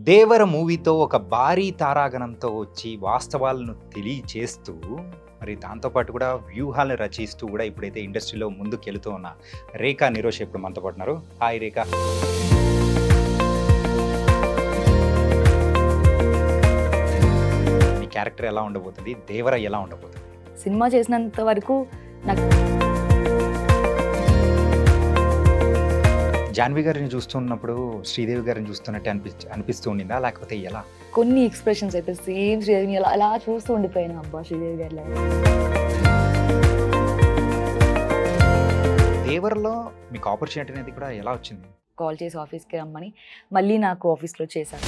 దేవర మూవీతో ఒక భారీ తారాగణంతో వచ్చి వాస్తవాలను తెలియచేస్తూ మరి దాంతో పాటు కూడా వ్యూహాలను రచిస్తూ కూడా ఇప్పుడైతే ఇండస్ట్రీలో ముందుకెళ్తూ ఉన్న రేఖా నిరోష్ ఇప్పుడు మనతో పాటు ఉన్నారు. హాయ్ రేఖా. మీ క్యారెక్టర్ ఎలా ఉండబోతుంది, దేవర ఎలా ఉండబోతుంది? సినిమా చేసినంత వరకు నాకు జాన్వి గారిని చూస్తున్నప్పుడు శ్రీదేవి గారిని చూస్తున్నట్టే అనిపిస్తూ ఉండిందా, లేకపోతే ఎలా? కొన్ని ఎక్స్ప్రెషన్స్ అయితే సేమ్ శ్రీదేవిని అలా చూస్తూ ఉండిపోయాను. అబ్బా శ్రీదేవి గారి దేవరలో మీకు ఆపర్చునిటీ అనేది కూడా ఎలా వచ్చింది? కాల్ చేసి ఆఫీస్కి రమ్మని మళ్ళీ నాకు ఆఫీస్లో చేశాను.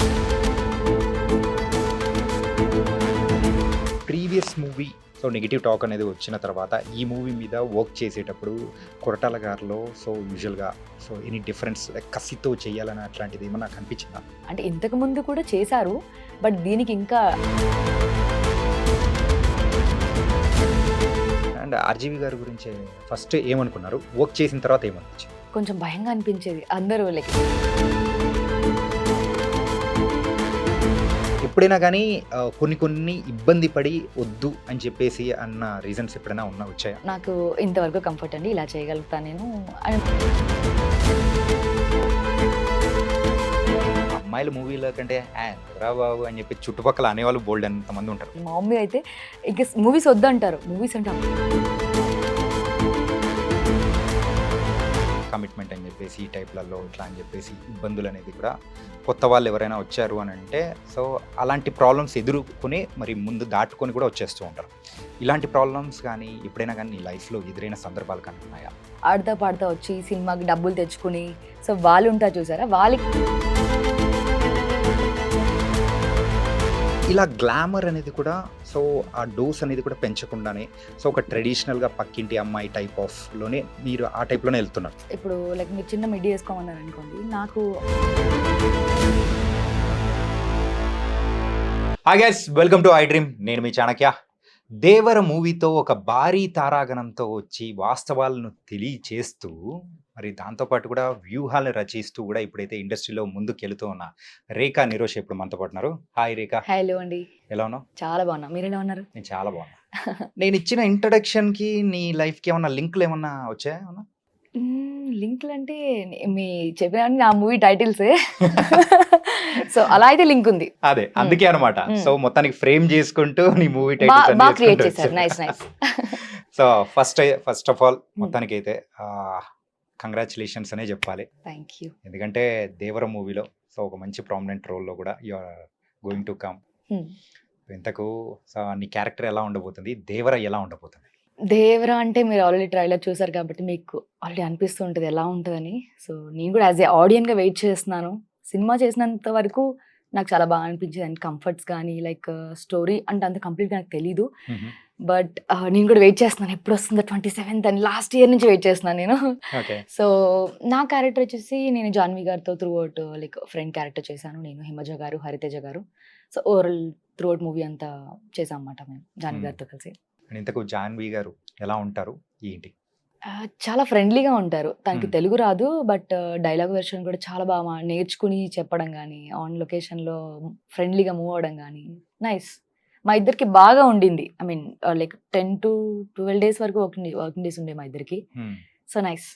Previous movie so negative talk అనేది వచ్చిన తర్వాత ఈ మూవీ మీద వర్క్ చేసేటప్పుడు కొరటాల గారిలో సో యూజువల్గా సో ఎనీ డిఫరెన్స్ కసితో చేయాలని అట్లాంటిది ఏమన్నా కనిపించిందా? అంటే ఇంతకు ముందు కూడా చేశారు, బట్ దీనికి ఇంకా అండ్ ఆర్జీవి గారి గురించి ఫస్ట్ ఏమనుకున్నారు, వర్క్ చేసిన తర్వాత ఏమనిపించింది? కొంచెం భయంగా అనిపించేది. అందరూ లైక్ ఎప్పుడైనా కానీ కొన్ని ఇబ్బంది పడి వద్దు అని చెప్పేసి అన్న రీజన్స్ ఎప్పుడైనా వచ్చాయా? నాకు ఇంతవరకు కంఫర్ట్ అండి, ఇలా చేయగలుగుతాను నేను. అమ్మాయిల మూవీల కంటే రా బాబు అని చెప్పి చుట్టుపక్కల అనేవాళ్ళు బోల్డ్ అంతమంది ఉంటారు. మా మమ్మీ అయితే ఇంకా మూవీస్ వద్దంటారు. మూవీస్ అంటే కమిట్మెంట్ అని చెప్పేసి ఈ టైప్లలో ఇట్లా అని చెప్పేసి ఇబ్బందులు అనేది కూడా కొత్త వాళ్ళు ఎవరైనా వచ్చారు అని అంటే సో అలాంటి ప్రాబ్లమ్స్ ఎదుర్కొని మరి ముందు దాటుకొని కూడా వచ్చేస్తూ ఉంటారు. ఇలాంటి ప్రాబ్లమ్స్ కానీ ఎప్పుడైనా కానీ నీ లైఫ్లో ఎదురైన సందర్భాలు కానీ ఉన్నాయా? ఆడతా పాడతా వచ్చి సినిమాకి డబ్బులు తెచ్చుకుని సో వాళ్ళు ఉంటారు చూసారా, వాళ్ళకి ఇలా గ్లామర్ అనేది కూడా సో ఆ డోస్ అనేది కూడా పెంచకుండానే సో ఒక ట్రెడిషనల్గా పక్కింటి అమ్మాయి టైప్ ఆఫ్లోనే మీరు ఆ టైప్లోనే వెళ్తున్నారు. ఇప్పుడు లైక్ మీరు చిన్న మిడ్డీ వేసుకోమన్నారు అనుకోండి, నాకు hi guys, welcome to I dream. నేను మీ చాణక్య. దేవర మూవీతో ఒక భారీ తారాగణంతో వచ్చి వాస్తవాలను తెలియచేస్తూ మరి దాంతోపాటు కూడా వ్యూహాలను రచిస్తూ కూడా ఇప్పుడైతే ఇండస్ట్రీలో ముందుకెళ్తూ ఉన్న రేఖా నిరోష్ ఇప్పుడు మనతో పాటు ఉన్నారు. హాయ్ రేఖా. హలో అండి. ఎలా ఉన్నావు? చాలా బాగున్నా, మీరు ఎలా ఉన్నారు? నేను చాలా బాగున్నా. నేను ఇచ్చిన ఇంట్రడక్షన్కి నీ లైఫ్కి ఏమన్నా లింక్లు ఏమన్నా వచ్చాయా? లింక్లు అంటే మీ చెప్పిన నా మూవీ టైటిల్సే సో అలా అయితే లింక్ ఉంది. అదే అందుకే అనమాట. సో మొత్తానికి ఫ్రేమ్ చేసుకుంటూ నీ మూవీ బాగా క్రియేట్ చేశారు. Nice nice. So first of all మొత్తానికి అయితే కంగ్రాచులేషన్స్ అనే చెప్పాలి. Thank you. ఎందుకంటే దేవర మూవీలో సో ఒక మంచి ప్రామినెంట్ రోల్లో కూడా you are going to come. ఇంతకు సో నీ క్యారెక్టర్ ఎలా ఉండబోతుంది, దేవర ఎలా ఉండబోతుంది? దేవరా అంటే మీరు ఆల్రెడీ ట్రైలర్ చూసారు కాబట్టి మీకు ఆల్రెడీ అనిపిస్తుంటుంది ఎలా ఉంటుందని. సో నేను కూడా యాజ్ ఏ ఆడియన్గా వెయిట్ చేస్తున్నాను. సినిమా చేసినంత వరకు నాకు చాలా బాగా అనిపించింది. అండ్ కంఫర్ట్స్ కానీ లైక్ స్టోరీ అంటే అంత కంప్లీట్గా నాకు తెలీదు, బట్ నేను కూడా వెయిట్ చేస్తున్నాను ఎప్పుడు వస్తుందో 27th అని. లాస్ట్ ఇయర్ నుంచి వెయిట్ చేస్తున్నాను నేను. సో నా క్యారెక్టర్ వచ్చేసి నేను జాన్వి గారితో through out like friend character చేశాను. నేను హిమజ గారు, హరితేజ గారు. So overall through out movie అంతా చేసాం అన్నమాట మేము జాన్వి గారితో కలిసి. ఇంతకు జాన్వి గారు ఎలా ఉంటారు ఏంటి? చాలా ఫ్రెండ్లీగా ఉంటారు. తనకి తెలుగు రాదు, బట్ డైలాగ్ వెర్షన్ కూడా చాలా బాగా నేర్చుకుని చెప్పడం కానీ, ఆన్ లొకేషన్లో ఫ్రెండ్లీగా మూవ్ అవడం కానీ నైస్. మా ఇద్దరికి బాగా ఉండింది. I mean like 10 to 12 days వరకు వర్కింగ్ డేస్ ఉండే మా ఇద్దరికి. So nice.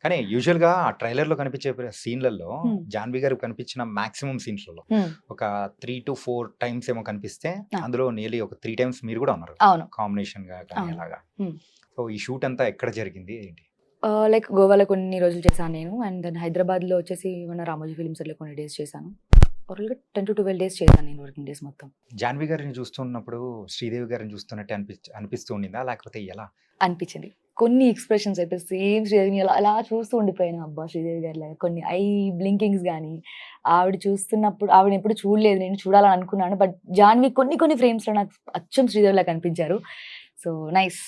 కానీ యూజువల్గా ఆ ట్రైలర్లో కనిపించే సీన్లలో జాన్వి గారు కనిపించిన మాక్సిమం సీన్స్లలో ఒక 3 to 4 times ఏమో కనిపిస్తే అందులో నియర్లీ ఒక 3 times మీరు కూడా ఉన్నారు. అవును, కాంబినేషన్ గా కానీ అలాగా. సో ఈ షూట్ అంతా ఎక్కడ జరిగింది ఏంటి? లైక్ గోవాలో కొన్ని రోజులు చేశాను నేను. అండ్ దెన్ హైదరాబాద్లో వచ్చేసి మన రామోజీ ఫిల్మ్స్ లో కొన్ని డేస్ చేశాను. ఓవరాల్గా 10 to 12 days చేశాను నేను వర్కింగ్ డేస్ మొత్తం. జాన్వి గారిని చూస్తున్నప్పుడు శ్రీదేవి గారిని చూస్తున్నట్టే అనిపిస్తూ ఉండిందా, లేకపోతే ఎలా అనిపించింది? కొన్ని ఎక్స్ప్రెషన్స్ అయితే సేమ్ శ్రీదేవిని అలా చూస్తూ ఉండిపోయాను. అబ్బా శ్రీదేవి గారి లాగా కొన్ని ఐ బ్లింకింగ్స్ కానీ, ఆవిడ చూస్తున్నప్పుడు ఆవిడ ఎప్పుడు చూడలేదు, నేను చూడాలని అనుకున్నాను. బట్ జాన్వి కొన్ని ఫ్రేమ్స్లో నాకు అచ్చం శ్రీదేవిలా కనిపించారు. సో నైస్,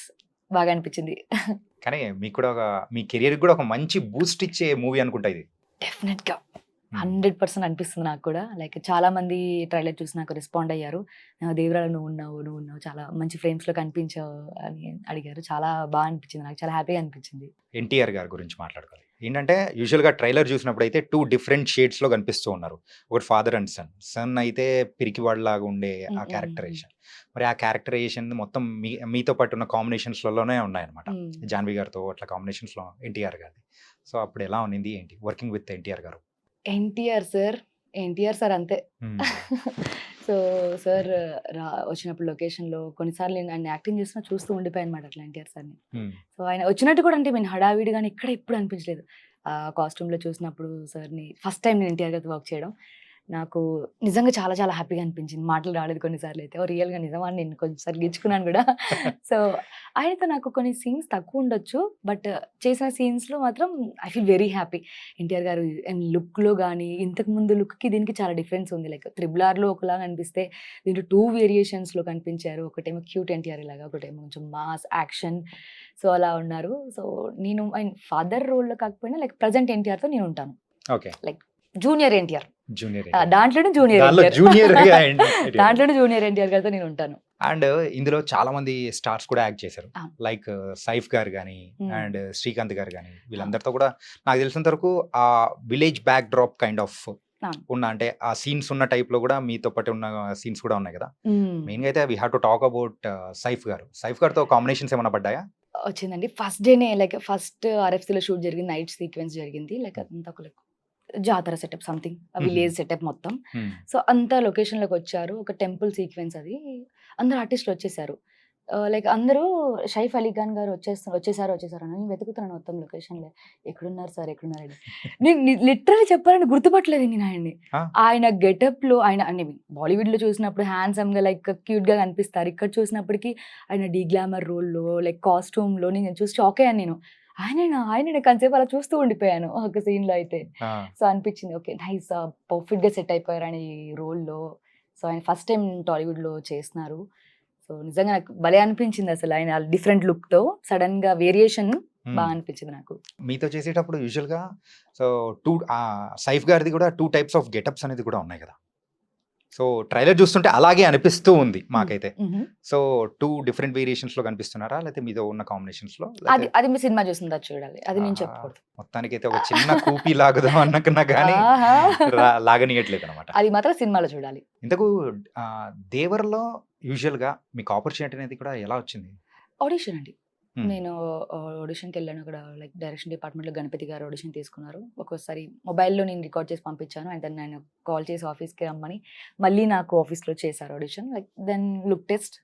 బాగా అనిపించింది. కానీ మీకు కూడా మీ కెరియర్ కూడా ఒక మంచి బూస్ట్ ఇచ్చే మూవీ అనుకుంటా ఇది. డెఫినెట్గా 100% అనిపిస్తుంది నాకు కూడా. లైక్ చాలా మంది ట్రైలర్ చూసి నాకు రెస్పాండ్ అయ్యారు. దేవరాల నువ్వు ఉన్నావు చాలా మంచి ఫ్రేమ్స్‌లో కనిపించావు అని అడిగారు. చాలా అనిపించింది నాకు. చాలా హ్యాపీగా అనిపించింది. ఎన్టీఆర్ గారి గురించి మాట్లాడుకోవాలి. ఏంటంటే యూజువల్‌గా ట్రైలర్ చూసినప్పుడైతే 2 డిఫరెంట్ షేడ్స్‌లో కనిపిస్తూ ఉన్నారు. ఒకటి ఫాదర్ అండ్ సన్. సన్ అయితే పిరికివాడిలాగా ఉండే ఆ క్యారెక్టరైజేషన్. మరి ఆ క్యారెక్టరైజేషన్ మొత్తం మీతో పాటు ఉన్న కాంబినేషన్స్‌లలోనే ఉన్నాయన్నమాట. జాన్వి గారితో అట్లా కాంబినేషన్స్‌లో ఎన్టీఆర్ గారిది. సో అప్పుడు ఎలా ఉన్నింది ఏంటి వర్కింగ్ విత్ ఎన్టీఆర్ గారు? ఎన్టీఆర్ సార్ అంతే. హ్మ్. సో, సార్ వచ్చినప్పుడు లొకేషన్‌లో కొన్నిసార్లు నేను ఆయన యాక్టింగ్ చేస్తున్నా చూస్తూ ఉండిపోయానన్నమాట అట్లా ఎన్టీఆర్ సార్‌ని. హ్మ్. సో, ఆయన వచ్చినట్టు కూడా అంటే హడావిడి గాని ఎక్కడ ఎప్పుడు అనిపించలేదు. కాస్ట్యూమ్‌లో చూసినప్పుడు సార్‌ని ఫస్ట్ టైమ్ నేను ఎన్టీఆర్ గారితో వర్క్ చేయడం. నాకు నిజంగా చాలా చాలా హ్యాపీగా అనిపించింది. మాటలు రాలేదు కొన్ని సార్లు అయితే. రియల్‌గా నిజమా అని నేను కొంచెంసార్లు గిచ్చుకున్నాను కూడా. సో, ఆయనతో నాకు కొన్ని సీన్స్ తక్కువ ఉండొచ్చు. బట్ చేసిన సీన్స్‌లో మాత్రం I feel very happy. NTR గారు లుక్‌లో గాని, ఇంతకు ముందు లుక్‌కి దీనికి చాలా డిఫరెన్స్ ఉంది. లైక్ 'త్రిబుల్ ఆర్'లో ఒకలాగా అనిపిస్తే దీంట్లో 2 వేరియేషన్స్‌లో కనిపించారు. ఒకటేమో క్యూట్ ఎన్టీఆర్ ఇలాగా, ఒకటేమో కొంచెం మాస్ యాక్షన్. సో, అలా ఉన్నారు. సో, నేను ఆయన ఫాదర్ రోల్‌లో కాకపోయినా లైక్ ప్రెజెంట్ ఎన్టీఆర్‌తో నేను ఉంటాను. Okay. Like junior NTR. Junior దాంట్లోనే జూనియర్ దానిలో ఎన్టీఆర్. జూనియర్‌గా దాంట్లోనే జూనియర్ ఎన్టీఆర్ గారితో నేను ఉంటాను. అండ్ ఇందులో చాలా మంది స్టార్స్ కూడా యాక్ట్ చేశారు. ఆ. లైక్ సైఫ్ గారు గాని, Hmm. అండ్ శ్రీకాంత్ గారు గాని వీళ్ళందరితో కూడా నాకు తెలిసినంత వరకు ఆ village back drop kind of ఆ. ఉన్న అంటే ఆ సీన్స్ ఉన్న టైప్ లో కూడా మీతో పాటు ఉన్న సీన్స్ కూడా ఉన్నాయి కదా. మ్మ్. మెయిన్ గా అయితే we have to talk about Saif garu. Saif గారితో కాంబినేషన్స్ ఏమైనా పడ్డాయా? వచ్చిందండి ఫస్ట్ డేనే. లైక్ ఫస్ట్ ఆర్ఎఫ్సీలో షూట్ జరిగింది. నైట్ సీక్వెన్స్ జరిగింది. లైక్ అదంతా ఒక like జాతర సెటప్ సంథింగ్ విలేజ్ సెటప్ మొత్తం. Hmm. సో అంతా లొకేషన్లోకి వచ్చారు. ఒక టెంపుల్ సీక్వెన్స్ అది. అందరు ఆర్టిస్టులు వచ్చేసారు. లైక్ అందరూ షైఫ్ అలీ ఖాన్ గారు వచ్చేసారు అని నేను వెతుకుతున్నాను మొత్తం లొకేషన్లో. ఎక్కడున్నారు సార్ ఎక్కడున్నారు? నేను లిటరల్లీ చెప్పాలని గుర్తుపట్టలేదు నేను ఆయన్ని. Ah. ఆయన గెటప్లో ఆయన అన్ని బాలీవుడ్లో చూసినప్పుడు హ్యాండ్సమ్గా లైక్ క్యూట్గా కనిపిస్తారు. ఇక్కడ చూసినప్పటికీ ఆయన డీ గ్లామర్ రోల్లో లైక్ కాస్ట్యూమ్లో నేను చూసి షాక్ అయ్యాను నేను. ఆయననే కాసేపు అలా చూస్తూ ఉండిపోయాను ఒక సీన్లో అయితే. Ah. సో అనిపించింది ఓకే నైస్ పర్ఫెక్ట్గా సెట్ అయిపోయారు ఆయన ఈ రోల్లో. సో ఆయన ఫస్ట్ టైం టాలీవుడ్లో చేస్తున్నారు. సో నిజంగా నాకు భలే అనిపించింది అసలు ఆయన డిఫరెంట్ లుక్తో సడన్గా వేరియేషన్ బాగా అనిపించింది నాకు. మీతో చేసేటప్పుడు యూజువల్ గా సో సైఫ్ గారిది కూడా 2 టైప్స్ ఆఫ్ గెటప్స్ అనేది కూడా ఉన్నాయి కదా. సో ట్రైలర్ చూస్తుంటే అలాగే అనిపిస్తూ ఉంది మాకైతే. సో 2 డిఫరెంట్ వేరియేషన్స్ లో కనిపిస్తున్నారా లేకపోతే మీతో ఉన్న కాంబినేషన్స్ లో? అది మీ సినిమా చూసిందా చూడాలి. అది నేను చెప్పకూడదు. మొత్తానికి అయితే ఒక చిన్న కూపీ లాగుదాం అన్నకున్నా కానీ ఆహా. లాగనీయట్లేదు అనమాట. అది మాత్రం సినిమాలో చూడాలి. ఇంతకు దేవర్లో యూజువల్ గా మీకు ఆపర్చునిటీ అనేది కూడా ఎలా వచ్చింది? ఆడిషన్ అండి. నేను ఆడిషన్కి వెళ్ళాను. అక్కడ లైక్ డైరెక్షన్ డిపార్ట్మెంట్లో గణపతి గారు ఆడిషన్ తీసుకున్నారు. ఒక్కోసారి మొబైల్లో నేను రికార్డ్ చేసి పంపించాను. అండ్ దెన్ నేను కాల్ చేసి ఆఫీస్కి రమ్మని మళ్ళీ నాకు ఆఫీస్లో చేశారు audition. Like then look test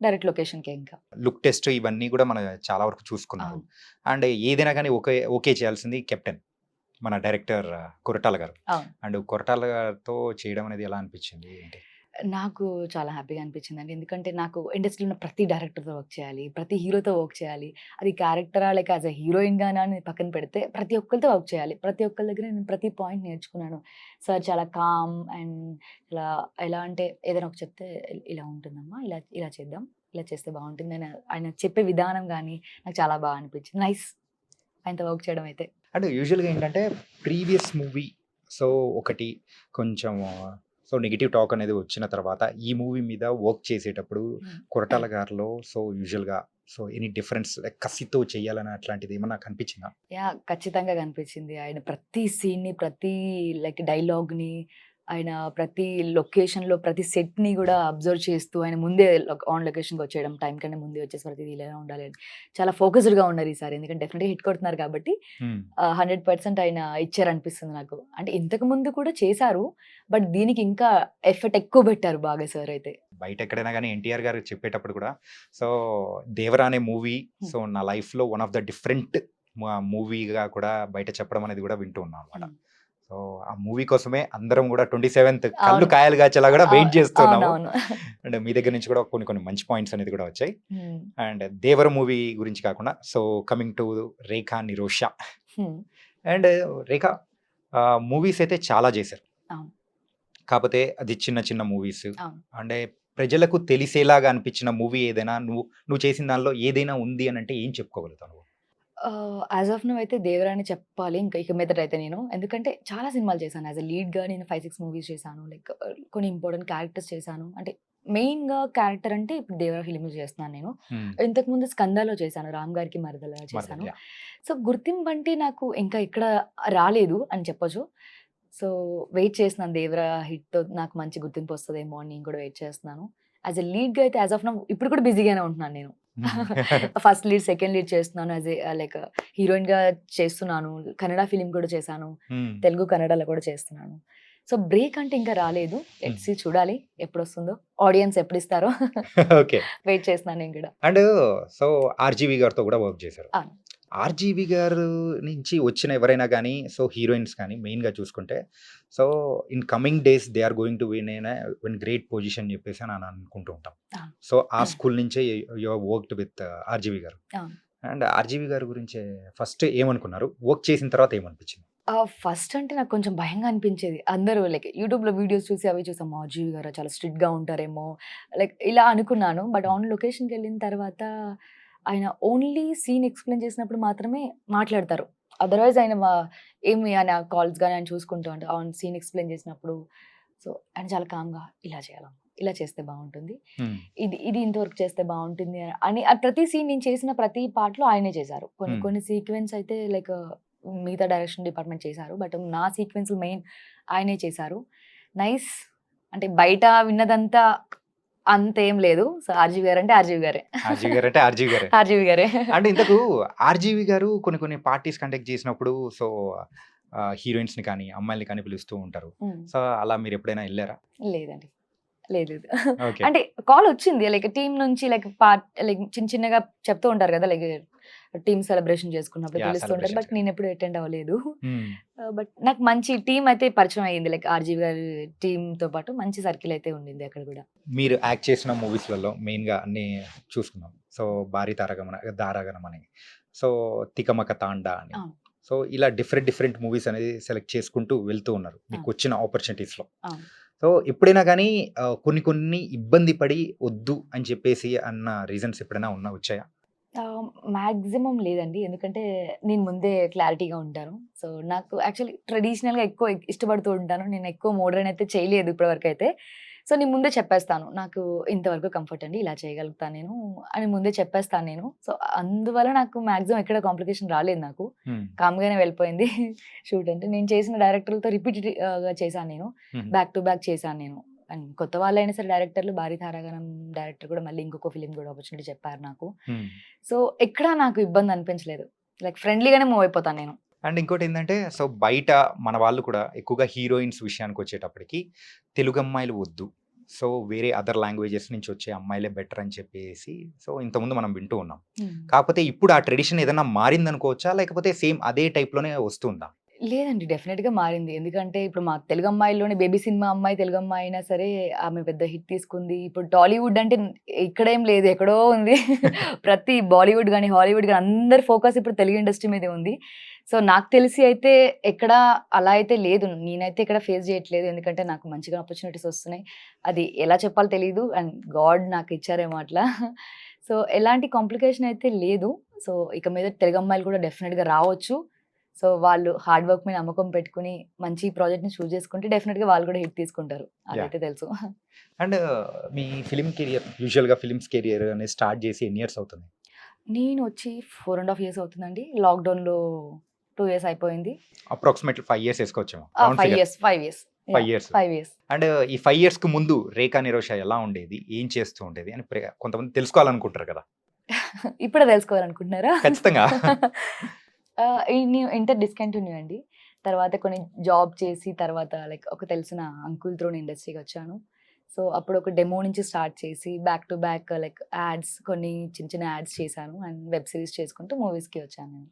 direct లొకేషన్కి. ఇంకా లుక్ టెస్ట్ ఇవన్నీ కూడా మనం చాలా వరకు చూసుకున్నాము. అండ్ ఏదైనా కానీ ఓకే చేయాల్సింది కెప్టెన్ మన డైరెక్టర్ కొరటాల గారు. అవును. అండ్ కొరటాల గారితో చేయడం అనేది ఎలా అనిపించింది ఏంటి? నాకు చాలా హ్యాపీగా అనిపించిందండి. ఎందుకంటే నాకు ఇండస్ట్రీలో ఉన్న ప్రతి డైరెక్టర్తో వర్క్ చేయాలి, ప్రతి హీరోతో వర్క్ చేయాలి. అది క్యారెక్టరా లేక యాజ్ అ హీరోయిన్గానా అని పక్కన పెడితే ప్రతి ఒక్కరితో వర్క్ చేయాలి. ప్రతి ఒక్కరి దగ్గర నేను ప్రతి పాయింట్ నేర్చుకున్నాను. సార్ చాలా కామ్ అండ్ ఎలా అంటే ఏదైనా ఒక చెప్తే ఇలా ఉంటుందమ్మా, ఇలా ఇలా చేద్దాం, ఇలా చేస్తే బాగుంటుంది అని ఆయన చెప్పే విధానం కానీ నాకు చాలా బాగా అనిపించింది. నైస్ ఆయనతో వర్క్ చేయడం అయితే. అంటే యూజువల్గా ఏంటంటే ప్రీవియస్ మూవీ సో ఒకటి కొంచెం సో నెగిటివ్ టాక్ అనేది వచ్చిన తర్వాత ఈ మూవీ మీద వర్క్ చేసేటప్పుడు కొరటాల గారిలో సో యూజువల్గా సో ఎనీ డిఫరెన్స్ లైక్ కసితో చేయాలని అట్లాంటిది ఏమన్నా కనిపించిందా? ఖచ్చితంగా కనిపించింది. ఆయన ప్రతి సీన్ని, ప్రతి లైక్ డైలాగ్ని, ఆయన ప్రతి లొకేషన్లో ప్రతి సెట్ని కూడా అబ్జర్వ్ చేస్తూ ఆయన ముందే ఆన్ లొకేషన్కి వచ్చేయడం, టైం కన్నా ముందే వచ్చేసి ప్రతిదీ ఇలా ఉండాలి అని చాలా ఫోకస్డ్గా ఉన్నారు ఈసారి. ఎందుకంటే డెఫినెట్గా హిట్ కొడుతున్నారు కాబట్టి 100% ఆయన ఇచ్చారనిపిస్తుంది నాకు. అంటే ఇంతకు ముందు కూడా చేశారు, బట్ దీనికి ఇంకా ఎఫర్ట్ ఎక్కువ పెట్టారు బాగా సార్ అయితే. బయట ఎక్కడైనా కానీ ఎన్టీఆర్ గారు చెప్పేటప్పుడు కూడా సో దేవరా అనే మూవీ సో నా లైఫ్లో వన్ ఆఫ్ ద డిఫరెంట్ మూవీగా కూడా బయట చెప్పడం అనేది కూడా వింటూ ఉన్నాం అనమాట. సో ఆ మూవీ కోసమే అందరం కూడా 27th కళ్ళు కాయలు కాచేలా కూడా వెయిట్ చేస్తున్నాము. అండ్ మీ దగ్గర నుంచి కూడా కొన్ని మంచి పాయింట్స్ అనేది కూడా వచ్చాయి. అండ్ దేవర మూవీ గురించి కాకుండా so coming to Rekha Nirosha. And Rekha movies అయితే చాలా చేశారు, కాకపోతే అది చిన్న చిన్న మూవీస్. అంటే ప్రజలకు తెలిసేలాగా అనిపించిన మూవీ ఏదైనా నువ్వు చేసిన దానిలో ఏదైనా ఉంది అని అంటే ఏం చెప్పుకోగలుగుతావు? యాజ్ ఆఫ్ నౌ అయితే 'దేవరా' అని చెప్పాలి. ఇక మీదట అయితే నేను. ఎందుకంటే చాలా సినిమాలు చేశాను. యాజ్ ఎ లీడ్‌గా నేను 5, 6 మూవీస్ చేశాను. లైక్ కొన్ని ఇంపార్టెంట్ క్యారెక్టర్స్ చేశాను. అంటే మెయిన్‌గా క్యారెక్టర్ అంటే ఇప్పుడు 'దేవరా' ఫిల్మ్‌లో చేస్తున్నాను నేను. హ్మ్. ఇంతకుముందు 'స్కందాలో' చేశాను. రామ్ గారికి మరదలా చేశాను. మరదలు. యాహ్! సో, గుర్తింపు అంటే నాకు ఇంకా ఇక్కడ రాలేదు అని చెప్పొచ్చు. సో, వెయిట్ చేస్తున్నాను 'దేవరా' హిట్‌తో నాకు మంచి గుర్తింపు వస్తదేమో అని నేను కూడా వెయిట్ చేస్తున్నాను. యాజ్ ఎ లీడ్‌గా అయితే యాజ్ ఆఫ్ నౌ ఇప్పుడు కూడా బిజీగానే ఉంటున్నాను నేను. ఫస్ట్ లీడ్, సెకండ్ లీడ్ చేస్తున్నాను. యాజ్ ఏ లైక్ హీరోయిన్‌గా చేస్తున్నాను. కన్నడ ఫిల్మ్ కూడా చేశాను. హ్మ్. తెలుగు, కన్నడలో కూడా చేస్తున్నాను. సో, బ్రేక్ అంటే ఇంకా రాలేదు. లెట్స్ సీ చూడాలి ఎప్పుడొస్తుందో. ఆడియన్స్ ఎప్పుడిస్తారో ఓకే. వెయిట్ చేస్తున్నాను నేను కూడా. అండ్ సో 'ఆర్‌జీవి' గారితో కూడా వర్క్ చేశారు. అవును. 'ఆర్‌జీవి' గారు నుంచి వచ్చిన ఎవరైనా గానీ, సో హీరోయిన్స్ కానీ మెయిన్‌గా చూసుకుంటే, so in coming days they are going to win great position చెప్పేసి అని అనుకుంటూ ఉంటాం. అవును. సో ఆ స్కూల్ నుంచే you have worked with 'RGV' garu. అవును. అండ్ 'ఆర్‌జీవి' గారి గురించి ఫస్ట్ ఏమనుకున్నారు? వర్క్ చేసిన తర్వాత ఏమనిపించింది? ఫస్ట్ అంటే నాకు కొంచెం భయంగా అనిపించేది. అందరూ లైక్ యూట్యూబ్‌లో వీడియోస్ చూసి అవి చూసాం. జీవి గారు చాలా స్ట్రిక్ట్‌గా ఉంటారేమో లైక్ ఇలా అనుకున్నాను. బట్ ఆన్ లొకేషన్‌కెళ్ళిన తర్వాత ఆయన ఓన్లీ సీన్ ఎక్స్‌ప్లెయిన్ చేసినప్పుడు మాత్రమే మాట్లాడతారు. అదర్‌వైజ్ ఆయన ఏమి ఆయన కాల్స్ గాని ఆయన చూసుకుంటూ అంటే ఆన్ సీన్ ఎక్స్‌ప్లెయిన్ చేసినప్పుడు సో, ఆయన చాలా కామ్‌గా ఇలా చేయాలమ్మా, ఇలా చేస్తే బావుంటుంది. హ్మ్. ఇది ఇంతవరకు చేస్తే బావుంటుంది అని ప్రతి సీన్ నేను చేసిన ప్రతి పార్ట్‌లో ఆయనే చేశారు. కొన్ని హ్మ్. కొన్ని సీక్వెన్స్ అయితే లైక్ మిగతా డైరెక్షన్ డిపార్ట్మెంట్ చేశారు. బట్ నా సీక్వెన్స్ మెయిన్ ఆయనే చేశారు. నైస్ అంటే బయట విన్నదంతా అంతేం లేదు. సో, ఆర్‌జీవి గారంటే ఆర్‌జీవి గారే. 'ఆర్‌జీవి' గారంటే 'ఆర్‌జీవి' గారే. ఆర్‌జీవి గారే. అంటే ఇంతకు 'ఆర్‌జీవి' గారు కొన్ని కొన్ని పార్టీస్ కండక్ట్ చేసినప్పుడు సో హీరోయిన్స్‌ని కానీ, అమ్మాయిల్ని కానీ పిలుస్తూ ఉంటారు. హ్మ్. సో అలా మీరెప్పుడైనా ఎళ్లారా? లేదండి. లేదు. ఓకే. అంటే కాలొచ్చింది. లైక్ టీమ్ నుంచి లైక్ చిన్న చిన్నగా చెప్తూ ఉంటారు గదా! లైక్ టీమ్ సెలబ్రేషన్ చేసుకున్నప్పుడు యాహ్! పిలుస్తూ ఉంటారు. సెలబ్రేషన్స్ బట్ కదా! నేనెప్పుడు అటెండ్ అవ్వలేదు. హ్మ్. బట్ నాకు మంచి టీమ్ అయితే పరిచయం అయ్యింది. లైక్ ఆర్‌జీవి గారి టీమ్‌తో పాటు మంచి సర్కిల్ అయితే ఉండింది అక్కడ గూడా. మీరు యాక్ట్ చేసిన మూవీస్‌లలో మెయిన్‌గా అన్నీ చూసుకున్నాం. సో 'భారీ దారాగణం' అని, సో 'తికమక తాండా' అని. అవును. సో ఇలా డిఫరెంట్ మూవీస్ అనేది సెలెక్ట్ చేసుకుంటూ వెళ్తూ ఉన్నారు. అవును. మీకొచ్చిన ఆపర్చునిటీస్‌లో. అవును. సో ఎప్పుడైనా గానీ కొన్ని ఇబ్బంది పడి వద్దు అని చెప్పేసి అన్న రీజన్స్ ఎప్పుడైనా వచ్చాయా? మాక్సిమం లేదండి. ఎందుకంటే నేను ముందే క్లారిటీగా ఉంటాను. సో, నాకు యాక్చువల్లీ ట్రెడిషనల్‌గా ఎక్కువ ఇష్టపడుతూ ఉంటాను. నేను ఎక్కువ మోడర్న్ అయితే చేయలేదు ఇప్పటివరకైతే. సో, నేను ముందే చెప్పేస్తాను. నాకు ఇంతవరకు కంఫర్ట్ అండి. ఇలా చేయగలుగుతాను నేను అని ముందే చెప్పేస్తాను నేను. సో, అందువల్ల నాకు మాక్సిమం ఎక్కడ కాంప్లికేషన్ రాలేదు నాకు. హ్మ్. కామ్‌గానే వెళ్ళిపోయింది షూట్ అంటే. నేను చేసిన డైరెక్టర్లతో రిపీటెడ్‌గా చేశాను నేను. హుహు. బ్యాక్ టు బ్యాక్ చేశాను నేను. అండ్ కొత్త వాళ్ళైనా సరే డైరెక్టర్లు 'భారీ తారాగణం' డైరెక్టర్ కూడా మళ్ళీ ఇంకొక ఫిల్మ్ కూడా ఆపర్చునిటీ చెప్పారు నాకు. హ్మ్. సో, ఎక్కడా నాకు ఇబ్బంది అనిపించలేదు. లైక్ ఫ్రెండ్లీగానే మూవ్ అయిపోతాను నేను. అండ్ ఇంకోటేందంటే, సో బయట మన వాళ్ళు కూడా ఎక్కువగా హీరోయిన్స్ విషయానికొచ్చేటప్పటికి, తెలుగమ్మాయిలు వద్దు. సో వేరే అదర్ లాంగ్వేజెస్ నుంచి వచ్చే అమ్మాయిలే బెటర్ అని చెప్పేసి, సో ఇంతకుముందు మనం వింటూ ఉన్నాం. కాకపోతే ఇప్పుడు ఆ ట్రెడిషన్ ఏదన్నా మారిందనుకోవచ్చా? లేకపోతే సేమ్ అదే టైప్‌లోనే వస్తుందా? లేదండి. డెఫినిట్‌గా మారింది. ఎందుకంటే ఇప్పుడు మా తెలుగు అమ్మాయిల్లోనే బేబీ సినిమా అమ్మాయి తెలుగు అమ్మాయి అయినా సరే ఆమె పెద్ద హిట్ తీసుకుంది. ఇప్పుడు టాలీవుడ్ అంటే ఇక్కడేం లేదు ఎక్కడో ఉంది. ప్రతి బాలీవుడ్ గాని, హాలీవుడ్ గాని అందరి ఫోకస్ ఇప్పుడు తెలుగు ఇండస్ట్రీ మీదే ఉంది. సో, నాకు తెలిసి అయితే ఎక్కడ అలా అయితే లేదు. నేనైతే ఎక్కడ ఫేస్ చేయట్లేదు. ఎందుకంటే నాకు మంచిగా ఆపర్చునిటీస్ వస్తున్నాయి. అది ఎలా చెప్పాలో తెలీదు. అండ్ గాడ్ నాకు ఇచ్చారేమో అట్లా. సో, ఎలాంటి కాంప్లికేషన్ అయితే లేదు. సో, ఇక మీద తెలుగు అమ్మాయిలు కూడా డెఫినిట్‌గా రావచ్చు. సో, వాళ్ళు హార్డ్ వర్క్ మీద నమ్మకం పెట్టుకొని మంచి ప్రాజెక్ట్‌ని చూజ్ చేసుకుంటే డెఫినిట్‌గా వాళ్ళు కూడా హిట్ తీసుకుంటారు. యాహ్! అదైతే తెలుసు. అండ్ మీ ఫిల్మ్ కెరియర్ యూజువల్‌గా ఫిల్మ్స్ కెరియర్ అనేది స్టార్ట్ చేసి ఎన్ని ఇయర్స్ అవుతుంది? నేనొచ్చి 4 ½ ఇయర్స్ అవుతుందండి. లాక్‌డౌన్‌లో 2 ఇయర్స్ అయిపోయింది. అప్రాక్సిమేట్‌లీ 5 ఇయర్స్ ఏసుకోవచ్చేమో. Round 5 figure years, 5 years. 5 years. 5 years. And ఈ 5 ఇయర్స్‌కి ముందు 'రేఖా నిరోష' ఎలా ఉండేది? ఏం చేస్తూ ఉండేది? అని కొంతమంది తెలుసుకోవాలనుకుంటారు కదా! ఇప్పుడే తెలుసుకోవాలనుకుంటున్నారా? ఖచ్చితంగా. నేను ఇంటర్ డిస్కంటిన్యూ అండి. తర్వాత కొన్ని జాబ్ చేసి తర్వాత లైక్ ఒక తెలిసిన అంకుల్ త్రూ ఇండస్ట్రీకొచ్చాను. సో, అప్పుడు ఒక డెమో నుంచి స్టార్ట్ చేసి back to back like ads కొన్ని చిన్న చిన్న యాడ్స్ చేశాను. అండ్ వెబ్ సీరీస్ చేసుకుంటూ మూవీస్‌కి వచ్చాను నేను.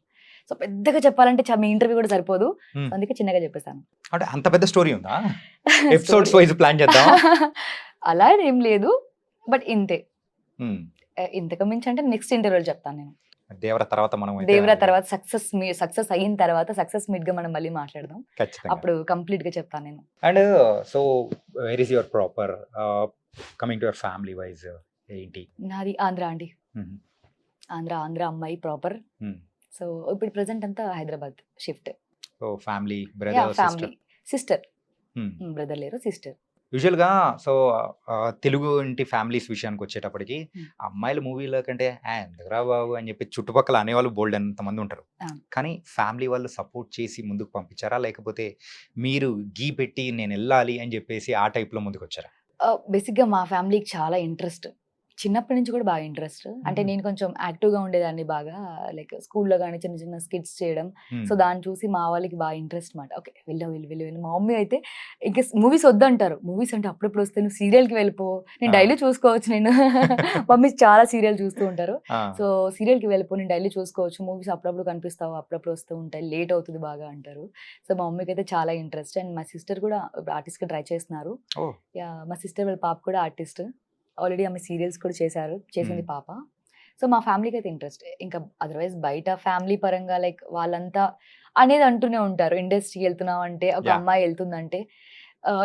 సో, పెద్దగా చెప్పాలంటే మీ ఇంటర్వ్యూ కూడా సరిపోదు. సో, హ్మ్. అందుకే చిన్నగా చెప్పేసాను. అంటే అంత పెద్ద స్టోరీ ఉందా? ఎపిసోడ్స్ స్టోరీ వైస్ ప్లాన్ చేద్దామా? అలా ఏం లేదు. బట్ ఇంతే. హ్మ్. ఇంతకు మించి అంటే నెక్స్ట్ ఇంటర్వ్యూలో చెప్తాను నేను. 'దేవర' తర్వాత మనమైతే 'దేవరా' తర్వాత సక్సెస్ అయిన తర్వాత సక్సెస్ మీట్‌గా మనం మళ్ళీ మాట్లాడదాం. ఖచ్చితంగా. అప్పుడు కంప్లీట్‌గా చెప్తాను నేను. And so where is your proper coming to your family wise ఏంటి? నాది ఆంధ్ర అండి. హుహు. ఆంధ్ర అమ్మాయి ప్రాపర్. హ్మ్. సో ఇప్పుడు ప్రెసెంట్ అంతా Hyderabad shift. So family, yeah! Brother, family. Sister. Sister. హ్మ్. బ్రదర్ లేరు. సిస్టర్. యూజువల్‌గా సో తెలుగు ఇంటి ఫ్యామిలీస్ విషయానికొచ్చేటప్పటికి హ్మ్. అమ్మాయిలు మూవీలో కంటే ఎందుకురా బాబు అని చెప్పి చుట్టుపక్కల అనేవాళ్ళు బోలెడంత మంది ఉంటారు. అవును. కానీ ఫ్యామిలీ వాళ్ళు సపోర్ట్ చేసి ముందుకు పంపించారా? లేకపోతే మీరు గీ పెట్టి నేనెళ్ళాలి అని చెప్పేసి ఆ టైప్‌లో ముందుకొచ్చారా? బేసిక్‌గా మా ఫ్యామిలీకి చాలా ఇంట్రెస్ట్. చిన్నప్పటి నుంచి కూడా బాగా ఇంట్రెస్ట్. అంటే హుహు. నేను కొంచెం యాక్టివ్‌గా ఉండేదాన్ని బాగా. లైక్ స్కూల్‌లో గాని చిన్న చిన్న స్కిట్స్ చేయడం. సో హ్మ్. దాన్ని చూసి మా వాళ్ళకి బాగా ఇంట్రెస్ట్ మాట. ఓకే. వెళ్ళు. మా మమ్మీ అయితే ఇంక మూవీస్ వద్దంటారు. మూవీస్ అంటే అప్పుడప్పుడు వస్తాయి. నువ్వు సీరియల్‌కి వెళ్ళిపో. నేను ఆ! డైలీ చూసుకోవచ్చు నేను. మమ్మీ చాలా సీరియల్ చూస్తూ ఉంటారు. ఆ! సో సీరియల్‌కి వెళ్ళిపో. నేను డైలీ చూసుకోవచ్చు. మూవీస్ అప్పుడప్పుడు కనిపిస్తావు. అప్పుడప్పుడు వస్తూ ఉంటాయి. లేట్ అవుతది బాగా అంటారు. సో మా మమ్మీకైతే చాలా ఇంట్రెస్ట్. అండ్ మా సిస్టర్ కూడా ఇప్పుడు ఆర్టిస్ట్‌గా ట్రై చేస్తున్నారు. ఓహ్! యాహ్! మా సిస్టర్ వాళ్ళ పాప కూడా ఆర్టిస్ట్. ఆల్రెడీ ఆమె సీరియల్స్ కూడా చేసింది హ్మ్. పాప. సో, మా ఫ్యామిలీకైతే ఇంట్రెస్ట్. ఇంకా అదర్‌వైజ్ బయట ఫ్యామిలీ పరంగా లైక్ వాళ్ళంతా అనేది అంటూనే ఉంటారు. ఇండస్ట్రీకి ఎళ్తున్నామంటే ఒక యాహ్! అమ్మాయి ఎళ్తుందంటే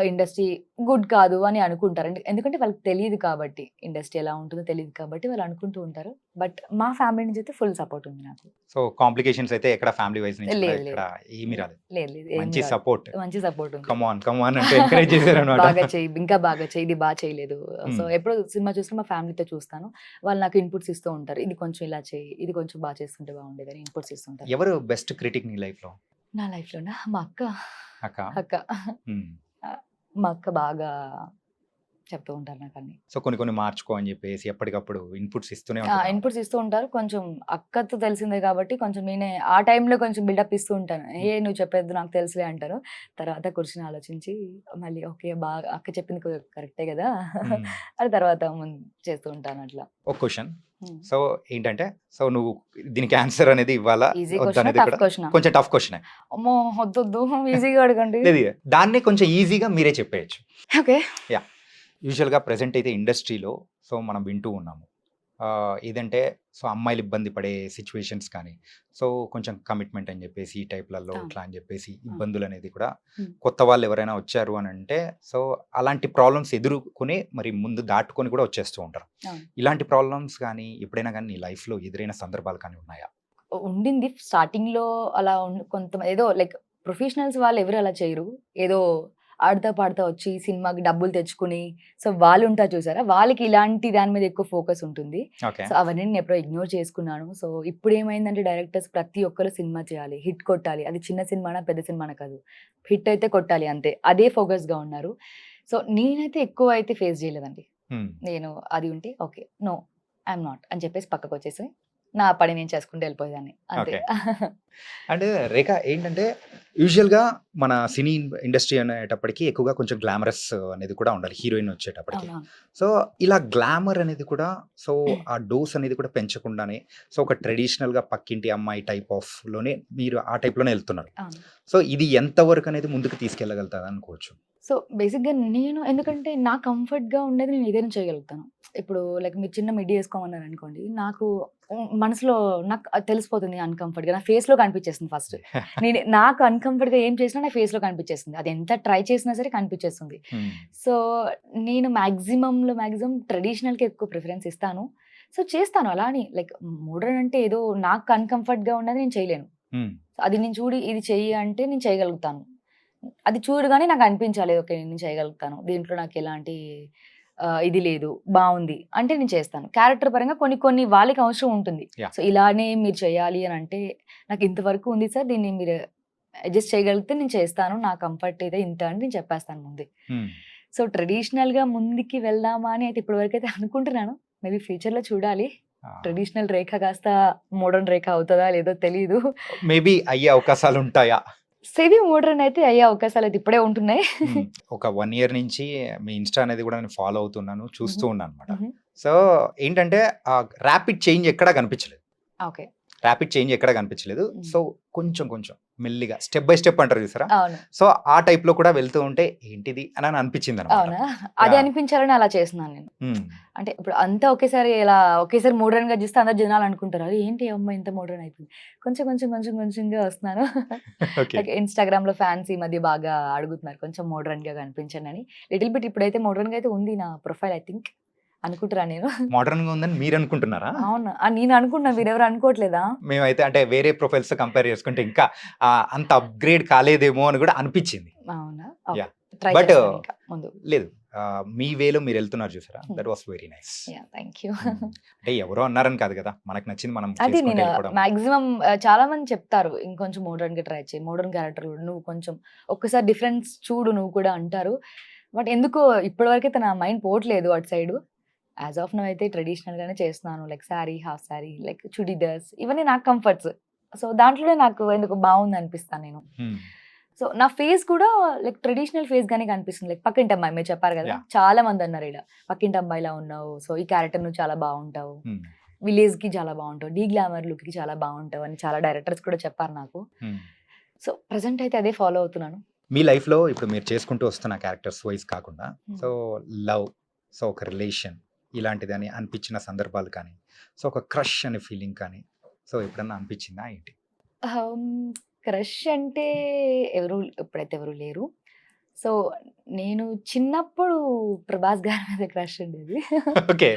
ఇండస్ట్రీ గుడ్ కాదు అని అనుకుంటారు. ఎందుకంటే వాళ్ళకి తెలీదు కాబట్టి. ఇండస్ట్రీ ఎలా ఉంటుందో తెలీదు కాబట్టి వాళ్ళు అనుకుంటూ ఉంటారు. బట్ మా ఫ్యామిలీ నుంచి అయితే ఫుల్ సపోర్ట్ ఉంది నాకు. సో కాంప్లికేషన్స్ అయితే ఎక్కడ ఫ్యామిలీ వైస్ నుంచి కూడా లేదు. ఎక్కడ లేదు. ఏమీ రాలేదు. లేదు. ఏం మంచి రాదు. సపోర్ట్. మంచి సపోర్ట్ ఉంది. కమ్ ఆన్ అంటూ ఎంకరేజ్ చేసారన్నమాట. బాగా చెయ్యి, ఇంకా బాగా చెయ్యి, ఇది చేయలేదు. సో, హ్మ్. ఎప్పుడు సినిమా చూసినా మా ఫ్యామిలీతో చూస్తాను. వాళ్ళు నాకు ఇన్‌పుట్స్ ఇస్తూ ఉంటారు. ఇది కొంచెం ఇలా చెయ్యి, ఇది కొంచెం చేస్తుంటే బాగుండేదని ఇన్‌పుట్స్ ఇస్తుంటారు. ఎవరు బెస్ట్ క్రిటిక్ నీ లైఫ్‌లో? నా లైఫ్‌లోనా మా అక్క. అక్కా? అక్క. హ్మ్. మా అక్క బాగా చెప్తూ ఉంటారు నాకన్నీ. సో కొన్ని మార్చుకో అని చెప్పేసి ఎప్పటికప్పుడు ఇన్‌పుట్స్ ఇస్తూనే ఉంటదన్నమాట. ఇన్‌పుట్స్ ఇస్తూ ఉంటారు. కొంచెం అక్కతో తెలిసిందే కాబట్టి కొంచెం నేనే ఆ టైంలో కొంచెం బిల్డప్ ఇస్తూ ఉంటాను. హ్మ్. నువ్వు చెప్పేది నాకు తెలుసులే" అంటారు. తర్వాత కూర్చొని ఆలోచించి మళ్ళీ ఓకే. బాగా అక్క చెప్పింది కరెక్టే గదా! హ్మ్. అని తర్వాత చేస్తూ ఉంటాను అట్లా. ఒక క్వెషన్. హ్మ్. సో ఏంటంటే సో నువ్వు దీనికి ఆన్సర్ అనేది ఇవ్వాలా? ఈజీ వద్దా క్వెషనా? అనేది టఫ్ కూడా క్వెషనా? కొంచెం టఫ్ క్వెషనే. అమ్మో! వద్దొద్దు. ఈజీగా అడగండి. లేదు దాన్నే కొంచెం ఈజీగా మీరే చెప్పేయొచ్చు. ఓకే. యాహ్! యూజువల్‌గా ప్రెజెంట్ అయితే ఇండస్ట్రీలో సో మనం వింటూ ఉన్నాము. ఏదంటే సో అమ్మాయిలు ఇబ్బంది పడే సిట్యుయేషన్స్ కానీ, సో కొంచెం కమిట్మెంట్ అని చెప్పేసి ఈ టైప్‌లలో అవును. ఇట్లా అని చెప్పేసి అవును. ఇబ్బందులనేది కూడా హ్మ్. కొత్త వాళ్ళు ఎవరైనా వచ్చారు అనంటే సో అలాంటి ప్రాబ్లమ్స్ ఎదుర్కొని మరి ముందు దాటుకొని కూడా వచ్చేస్తూ ఉంటారు. అవును. ఇలాంటి ప్రాబ్లమ్స్ గానీ ఎప్పుడైనా గానీ నీ లైఫ్‌లో ఎదురైన సందర్భాలు కానీ ఉన్నాయా? ఉండింది. స్టార్టింగ్‌లో అలా ఏదో లైక్ ప్రొఫెషనల్స్ వాళ్ళు ఎవరు అలా చేయరు. ఏదో ఆడతా పాడతా వచ్చి సినిమాకి డబ్బులు తెచ్చుకొని, సో వాళ్ళుంటారు చూసారా? వాళ్ళకి ఇలాంటి దాని మీద ఎక్కువ ఫోకస్ ఉంటుంది. ఓకే. సో అవన్నీ నేను ఎప్పుడో ఇగ్నోర్ చేసుకున్నాను. సో ఇప్పుడేమైందంటే డైరెక్టర్స్ ప్రతి ఒక్కరు సినిమా చేయాలి. హిట్ కొట్టాలి. అది చిన్న సినిమానా, పెద్ద సినిమానా కాదు. హిట్ అయితే కొట్టాలి అంతే. అదే ఫోకస్‌గా ఉన్నారు. సో నేనైతే ఎక్కువ అయితే ఫేస్ చేయలేదండి. హ్మ్. నేను అది ఉంటే ఓకే. నో. ఐయామ్ నాట్ అని చెప్పేసి పక్కకొచ్చేసి నా పని నేను చేసుకుంటూ వెళ్ళిపోయేదాన్ని. అంతే. ఓకే. అండ్ రేఖ ఏంటంటే యూజువల్‌గా మన సినీ ఇండస్ట్రీ అనేటప్పటికి ఎక్కువగా కొంచెం గ్లామరస్ అనేది కూడా ఉండాలి హీరోయిన్ వచ్చేటప్పటికి. అవునవును. సో ఇలా గ్లామర్ అనేది కూడా సో ఆ డోస్ అనేది కూడా పెంచకుండానే సో ఒక ట్రెడిషనల్‌గా పక్కింటి అమ్మాయి టైప్ ఆఫ్‌లోనే మీరు ఆ టైప్‌లోనే ఎళ్తున్నారు. అవును. సో ఇది ఎంత వరకు అనేది ముందుకు తీసుకెళ్ళగలుగుతది అనుకోవచ్చు? సో, బేసిక్‌గా నేను ఎందుకంటే నా కంఫర్ట్‌గా ఉండేది నేను ఏదైనా చేయగలుగుతాను. ఇప్పుడు లైక్ మీరు చిన్న మిడ్డీ ఏసుకోమన్నారనుకోండి, నాకు మనసులో నాకు అది తెలిసిపోతుంది అన్‌కంఫర్ట్‌గా. నా ఫేస్‌లో కనిపించేస్తుంది ఫస్ట్. నాకు అన్‌కంఫర్ట్‌గా ఏం చేసినా నా ఫేస్‌లో కనిపించేస్తుంది. అది ఎంత ట్రై చేసినా సరే కనిపించేస్తుంది. హ్మ్. సో, నేను మాక్సిమం ట్రెడిషనల్‌కి ఎక్కువ ప్రిఫరెన్స్ ఇస్తాను. సో, చేస్తాను అలా అని లైక్ మోడర్న్ అంటే ఏదో నాకు అన్‌కంఫర్ట్‌గా ఉన్నది నేను చేయలేను. హ్మ్. అది నేను చూడి ఇది చెయ్యి అంటే నేను చేయగలుగుతాను. అది చూడగానే నాకు అనిపించాలి. ఓకే. నేను చేయగలుగుతాను. దీంట్లో నాకెలాంటి ఇది లేదు. బావుంది. అంటే నేను చేస్తాను. క్యారెక్టర్ పరంగా కొన్ని వాళ్ళకి అవసరం ఉంటుంది. యాహ్! సో, ఇలానే మీరు చేయాలి అనంటే నాకు ఇంతవరకు ఉంది సార్. దీన్ని మీరు అడ్జస్ట్ చేయగలిగితే నేను చేస్తాను. నా కంఫర్ట్ అయితే ఇంత అని నేను చెప్పేస్తాను ముందే. హ్మ్. సో, ట్రెడిషనల్‌గా ముందుకి వెళ్దామా అని అయితే ఇప్పటి వరకైతే అనుకుంటున్నాను. మేబీ ఫ్యూచర్‌లో చూడాలి. ఆ! ట్రెడిషనల్ రేఖ కాస్త మోడర్న్ రేఖ అవుతదా లేదో తెలీదు. మేబీ అయ్యే అవకాశాలుంటాయా? సెమీ మోడర్న్ అయితే అయ్యే అవకాశాలయితే ఇప్పుడే ఉంటున్నాయి. హ్మ్. ఒక 1 ఇయర్ నుంచి మీ ఇన్‌స్టా అనేది కూడా నేను ఫాలో అవుతున్నాను. చూస్తూ హుహు. ఉన్నానన్నమాట. హుహు. సో, ఏంటంటే ర్యాపిడ్ చేంజ్ ఎక్కడా కనిపించలేదు. ఓకే. ర్యాపిడ్ చేంజ్ ఎక్కడా కనిపించలేదు. హ్మ్. సో, కొంచెం మెల్లిగా స్టెప్ బై స్టెప్ అంటారు చూసారా? అవును. సో, ఆ టైప్‌లో కూడా వెళ్తూ ఉంటే ఏంటిది అని అనిపించిందన్నమాట. అవునా? అది యాహ్! అనిపించాలని అలా చేస్తున్నాను నేను. హ్మ్. అంటే ఇప్పుడు అంతా ఒకేసారి మోడర్న్‌గా చూస్తే అందరు జనాలనుకుంటారు. అరే! ఏంటి ఈ అమ్మాయి ఇంత మోడర్న్ అయిపోయింది. కొంచెంగా వస్తున్నాను. ఓకే. లైక్ ఇన్‌స్టాగ్రామ్‌లో ఫ్యాన్స్ ఈ మధ్య బాగా అడుగుతున్నారు. కొంచెం మోడర్న్‌గా కనిపించండి అని. లిటిల్ బిట్ ఇప్పుడైతే మోడర్న్‌గా అయితే ఉంది నా ప్రొఫైల్ ఐ థింక్. అనుకుంటారా నేను? మోడర్న్‌గా ఉందని మీరు అనుకుంటున్నారా? అవునా? నేను అనుకుంటున్నా. మీరెవరు అనుకోవట్లేదా? మేమైతే అంటే వేరే ప్రొఫైల్స్‌తో కంపేర్ చేసుకుంటే ఇంకా అంత అప్‌గ్రేడ్ కాలేదేమో అని కూడా అనిపించింది. అవునా? ఓకే. యాహ్! ట్రై బట్ చేస్తాను ఇంకా ముందు. లేదు. మీ వేలో మీరెళ్తున్నారు చూసారా? హ్మ్. That was very nice. Yeah! Thank you. అంటే ఎవరో అన్నారని కాదు కదా! మనకు నచ్చింది మనం అది చేసుకుంటూ నేను వెళ్ళిపోవడం. మాక్సిమం చాలా మంది చెప్తారు. ఇంకొంచెం మోడర్న్‌గా ట్రై చెయి. మోడర్న్ క్యారెక్టర్ నువ్వు కొంచెం ఒక్కసారి డిఫరెన్స్ చూడు నువ్వు కూడా అంటారు. బట్ ఎందుకో ఇప్పటివరకైతే నా మైండ్ పోవట్లేదు అటు సైడు. యాస్ ఆఫ్ నౌ అయితే ట్రెడిషనల్‌గానే చేస్తున్నాను. Like sorry, half sorry, like churidars ఇవన్నీ నాకు కంఫర్ట్స్. సో, దాంట్లోనే నాకు ఎందుకో బావుందనిపిస్తాను నేను. హ్మ్. సో, నా ఫేస్ కూడా లైక్ ట్రెడిషనల్ ఫేస్‌గానే కనిపిస్తుంది. లైక్ పక్కింటి అమ్మాయి మీరు చెప్పారు కదా! యాహ్! చాలా మందన్నారు ఈడ. పక్కింటి అమ్మాయిలా ఉన్నావు. సో, ఈ క్యారెక్టర్ నువ్వు చాలా బావుంటావు. హ్మ్. విలేజ్‌కి చాలా బావుంటావు. డీ గ్లామర్ లుక్‌కి చాలా బావుంటావు అని చాలా డైరెక్టర్స్ కూడా చెప్పారు నాకు. హ్మ్. సో, ప్రెజెంట్ అయితే అదే ఫాలో అవుతున్నాను. మీ లైఫ్‌లో ఇప్పుడు మీరు చేసుకుంటూ వస్తున్న క్యారెక్టర్స్ వైస్ కాకుండా హ్మ్. సో, లవ్, సో, ఒక రిలేషన్ ఇలాంటిదని అనిపించిన సందర్భాలు కానీ, సో, ఒక క్రష్ అనే ఫీలింగ్ కానీ, సో, ఎప్పుడన్నా అనిపించిందా ఏంటి? హ్మ్. క్రష్ అంటే ఇప్పుడైతే ఎవరు లేరు. సో, నేను చిన్నప్పుడు 'ప్రభాస్' గారి మీద క్రష్ ఉండేది. ఓకే.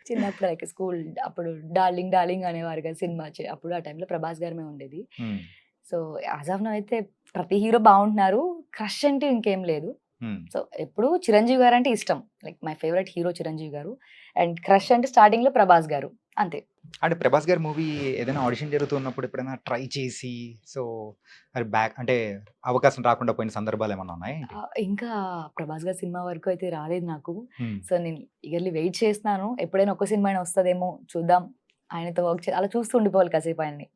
చిన్నప్పుడు లైక్ స్కూల్ అప్పుడు 'డార్లింగ్ డార్లింగ్' అనేవారు కదా! సినిమా అప్పుడు ఆ టైంలో 'ప్రభాస్' గారి మీద ఉండేది. హ్మ్. సో, యాస్ ఆఫ్ నౌ అయితే ప్రతి హీరో బావుంటున్నారు. క్రష్ అంటే ఇంకేం లేదు. హ్మ్. సో, ఎప్పుడు 'చిరంజీవి' గారంటే ఇష్టం. Like my favourite hero 'Chiranjeevi' గారు. అండ్ క్రష్ అంటే స్టార్టింగ్‌లో 'ప్రభాస్' గారు. అంతే. అంటే 'ప్రభాస్' గారి మూవీ ఏదైనా ఆడిషన్ జరుగుతున్నప్పుడు ఎప్పుడైనా ట్రై చేసి సో, మరి బ్యాక్ అంటే అవకాశం రాకుండా పోయిన సందర్భాలేమన్నా ఉన్నాయా ఏంటి? ఇంకా 'ప్రభాస్' గారి సినిమా వరకు అయితే రాలేదు నాకు. హ్మ్. సో, నేను ఈగర్‌లీ వెయిట్ చేస్తున్నాను. ఎప్పుడైనా ఒక్క సినిమా అయినా వస్తదేమో చూద్దాం. ఆయనతో వర్క్ అలా చూస్తూ ఉండిపోవాలి కాసేపు ఆయన్ని.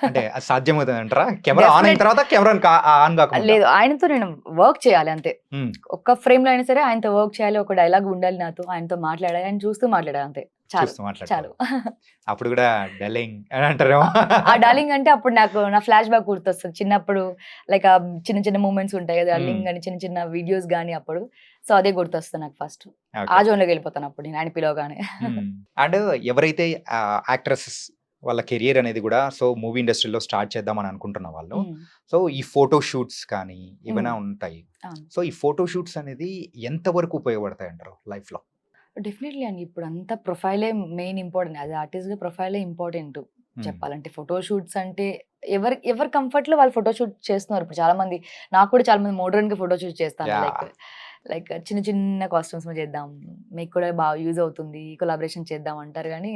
అంటే అది సాధ్యమవుతదంటారా? కెమెరా ఆన్ అయిన డెఫినెట్ తర్వాత కెమెరాని ఆన్ గాకముందా? లేదు. ఆయనతో నేను వర్క్ చేయాలి అంతే. హ్మ్. ఒక్క ఫ్రేమ్‌లో అయినా సరే ఆయనతో వర్క్ చేయాలి. ఒక డైలాగ్ ఉండాలి నాతో. ఆయనతో మాట్లాడాలి. ఆయన చూస్తూ మాట్లాడాలి అంతే. చాలు. చూస్తూ చాలు. మాట్లాడుకోవాలి. అప్పుడు గూడా డల్లింగ్ అని అంటారేమో. ఆ డార్లింగ్ అంటే అప్పుడు నాకు నా ఫ్లాష్ బ్యాక్ గుర్తొస్తది. చిన్నప్పుడు లైక్ చిన్న చిన్న మూవ్‌మెంట్స్ ఉంటాయి కదా! హ్మ్. డార్లింగ్ అని చిన్న చిన్న వీడియోస్ గాని అప్పుడు. సో, అదే గుర్తొస్తది నాకు ఫస్ట్. ఆ ఓకే. జోన్‌లోకి వెళ్ళిపోతాను అప్పుడు నేను ఆయన పిలవగానే. హ్మ్. అండ్ ఎవరైతే యాక్ట్రెసెస్ వాళ్ళ కెరియర్ అనేది గూడా సో, మూవీ ఇండస్ట్రీలో స్టార్ట్ చేద్దామని అనుకుంటున్న వాళ్ళు, హ్మ్. సో, ఈ ఫోటో షూట్స్ కానీ హ్మ్. ఏవైనా ఉంటాయి. అవును. సో, ఈ ఫోటో షూట్స్ అనేది ఎంత వరకు ఉపయోగపడతాయంటారు లైఫ్‌లో? డెఫినైట్‌లీ అండి. ఇప్పుడంతా ప్రొఫైలే మెయిన్ ఇంపార్టెంట్. యాస్ ఆర్టిస్ట్‌గా ప్రొఫైలే ఇంపార్టెంట్ హ్మ్. చెప్పాలంటే. ఫోటో షూట్స్ అంటే ఎవరి కంఫర్ట్‌లో వాళ్ళు ఫోటో షూట్ చేస్తున్నారు. ఇప్పుడు చాలామంది నాకు కూడా చాలామంది మోడర్న్‌గా ఫోటో షూట్ చేస్తాను. Like yeah! లైక్ చిన్న చిన్న కాస్ట్యూమ్స్‌లో చేద్దాం. మీకు కూడా బాగా యూజ్ అవుతుంది. కొలాబరేషన్ చేద్దాం అంటారు గానీ,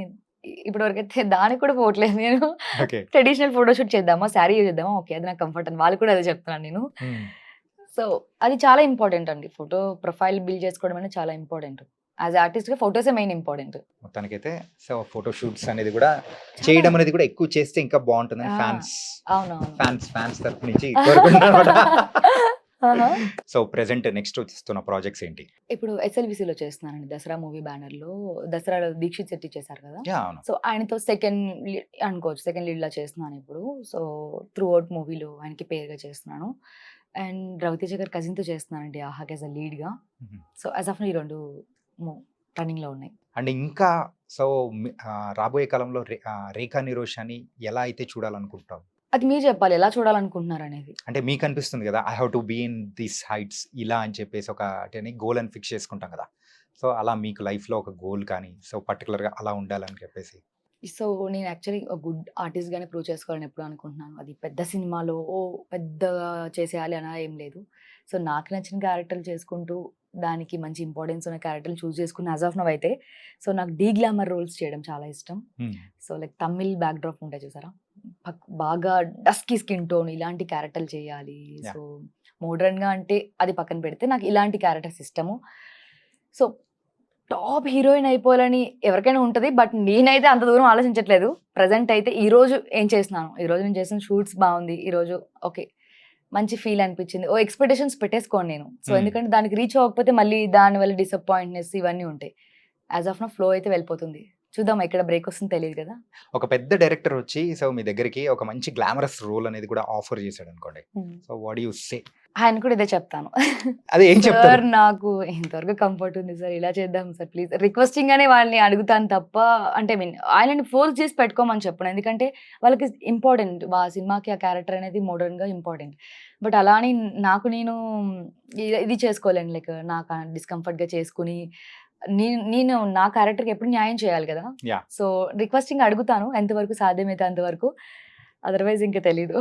ఇప్పటివరకైతే దానికి కూడా పోవట్లేదు నేను. ఓకే. ట్రెడిషనల్ ఫోటో షూట్ చేద్దామా? శారీ చేద్దామా? ఓకే. అది నాకు కంఫర్ట్ అని వాళ్ళకి కూడా అదే చెప్తున్నాను నేను. హ్మ్. సో, అది చాలా ఇంపార్టెంట్ అండి. ఫోటో ప్రొఫైల్ బిల్డ్ చేసుకోవడం అనేది చాలా ఇంపార్టెంట్. యాస్ ఎ ఆర్టిస్ట్‌గా ఫోటోసే మెయిన్ ఇంపార్టెంట్. మొత్తానికైతే సో, ఫోటో షూట్స్ అనేది గూడా చాలా చేయడం అనేది కూడా ఎక్కువ చేస్తే ఇంకా బావుంటుందని ఆ! ఫ్యాన్స్ అవునవును. ఫ్యాన్స్ తరపు నుంచి కోరుకుంటున్నానన్నమాట. ఆహా! సో, ప్రెజెంట్ నెక్స్ట్ వస్తున్న ప్రాజెక్ట్స్ ఏంటి? ఇప్పుడు ఎస్ఎల్‌బిసిలో చేస్తున్నానండి. దసరా మూవీ బ్యానర్‌లో దసరాలో 'దీక్షిత్ శెట్టి' చేశారు కదా! యాహ్! అవును. సో, ఆయనతో సెకండ్ లీడ్ అనుకోవచ్చు. సెకండ్ లీడ్‌లా చేస్తున్నాను ఇప్పుడు. సో, త్రూ ఔట్ మూవీలో ఆయనకి పేరుగా చేస్తున్నాను. అండ్ 'రవితేజ' గారి కజిన్‌తో చేస్తున్నానండి 'ఆహాకి' యాస్ ఎ లీడ్‌గా. హుహు. సో, యాస్ ఆఫ్ నౌ ఈ 2 ము రన్నింగ్‌లో ఉన్నాయి. అండ్ ఇంకా సో, రాబోయే కాలంలో 'రేఖా నిరోషాని' ఎలా అయితే చూడాలనుకుంటావు? అది మీరు చెప్పాలి ఎలా చూడాలనుకుంటున్నారనేది. అంటే మీకనిపిస్తుంది గదా! I have to be in these heights ఇలా అని చెప్పేసి ఒకటని గోల్ అని ఫిక్స్ చేసుకుంటాం గదా! సో, అలా మీకు లైఫ్‌లో ఒక గోల్ కానీ, సో, పర్టిక్యులర్‌గా అలా ఉండాలని చెప్పేసి. సో, నేను యాక్చువల్లీ ఒక గుడ్ ఆర్టిస్ట్‌గానే ప్రూవ్ చేసుకోవాలని ఎప్పుడూ అనుకుంటున్నాను. అది పెద్ద సినిమాలో పెద్దగా చేసేయాలి అలా ఏం లేదు. సో, నాకు నచ్చిన క్యారెక్టర్‌లు చేసుకుంటూ, దానికి మంచి ఇంపార్టెన్స్ ఉన్న క్యారెక్టర్‌లు చూజ్ చేసుకున్న యాస్ ఆఫ్ నౌ అయితే, సో, నాకు డీగ్లామర్ రోల్స్ చేయడం చాలా ఇష్టం. హ్మ్. సో, లైక్ తమిళ్ బ్యాక్‌డ్రాప్ ఉంటాయి చూసారా? బాగా డస్కీ స్కిన్ టోన్ ఇలాంటి క్యారెక్టర్‌లు చేయాలి. So, yeah! మోడర్న్‌గా అంటే అది పక్కన పెడితే నాకు ఇలాంటి క్యారెక్టర్స్ ఇష్టము. సో టాప్ హీరోయిన్ అయిపోవాలని ఎవరికైనా ఉంటది. బట్ నేనైతే అంత దూరం ఆలోచించట్లేదు. ప్రెజెంట్ అయితే ఈరోజు ఏం చేస్తున్నాను? ఈరోజు నేను చేసిన షూట్స్ బావుంది. ఈరోజు ఓకే. మంచి ఫీల్ అనిపించింది. ఎక్స్‌పెక్టేషన్స్ పెట్టేసుకోను నేను. సో, హ్మ్. ఎందుకంటే దానికి రీచ్ అవ్వకపోతే మళ్ళీ దానివల్ల డిసప్పాయింట్‌నెస్ ఇవన్నీ ఉంటాయి. యాస్ ఆఫ్ నౌ ఫ్లో అయితే వెళ్ళిపోతుంది. చూద్దాం ఎక్కడ బ్రేక్ వస్తుందో తెలీదు కదా! ఒక పెద్ద డైరెక్టర్ వచ్చి సో, మీ దగ్గరికి ఒక మంచి గ్లామరస్ రోల్ అనేది కూడా ఆఫర్ చేసాడనుకోండి. హ్మ్. So, what do you say? ఆయన కూడా ఇదే చెప్తాను. అదే ఏం చెప్తారు? సార్ నాకు ఇంతవరకు కంఫర్ట్ ఉంది సార్. ఇలా చేద్దాం సార్ ప్లీజ్. రిక్వెస్టింగ్‌గానే వాళ్ళని అడుగుతాను తప్ప అంటే ఐ మీన్ ఆయనని ఫోర్స్ చేసి పెట్టుకోమని చెప్పను. ఎందుకంటే వాళ్ళకి ఇంపార్టెంట్. ఆ సినిమాకి ఆ క్యారెక్టర్ అనేది మోడర్న్‌గా ఇంపార్టెంట్. బట్ అలా అని నాకు నేను ఇది చేసుకోలేను. లైక్ నాకు డిస్కంఫర్ట్‌గా చేసుకొని నేను నా క్యారెక్టర్‌కి ఎప్పుడు న్యాయం చేయాలి కదా! యాహ్! సో, రిక్వెస్టింగ్ అడుగుతాను ఎంతవరకు సాధ్యమైతే అంతవరకు. అదర్‌వైజ్ ఇంక తెలీదు.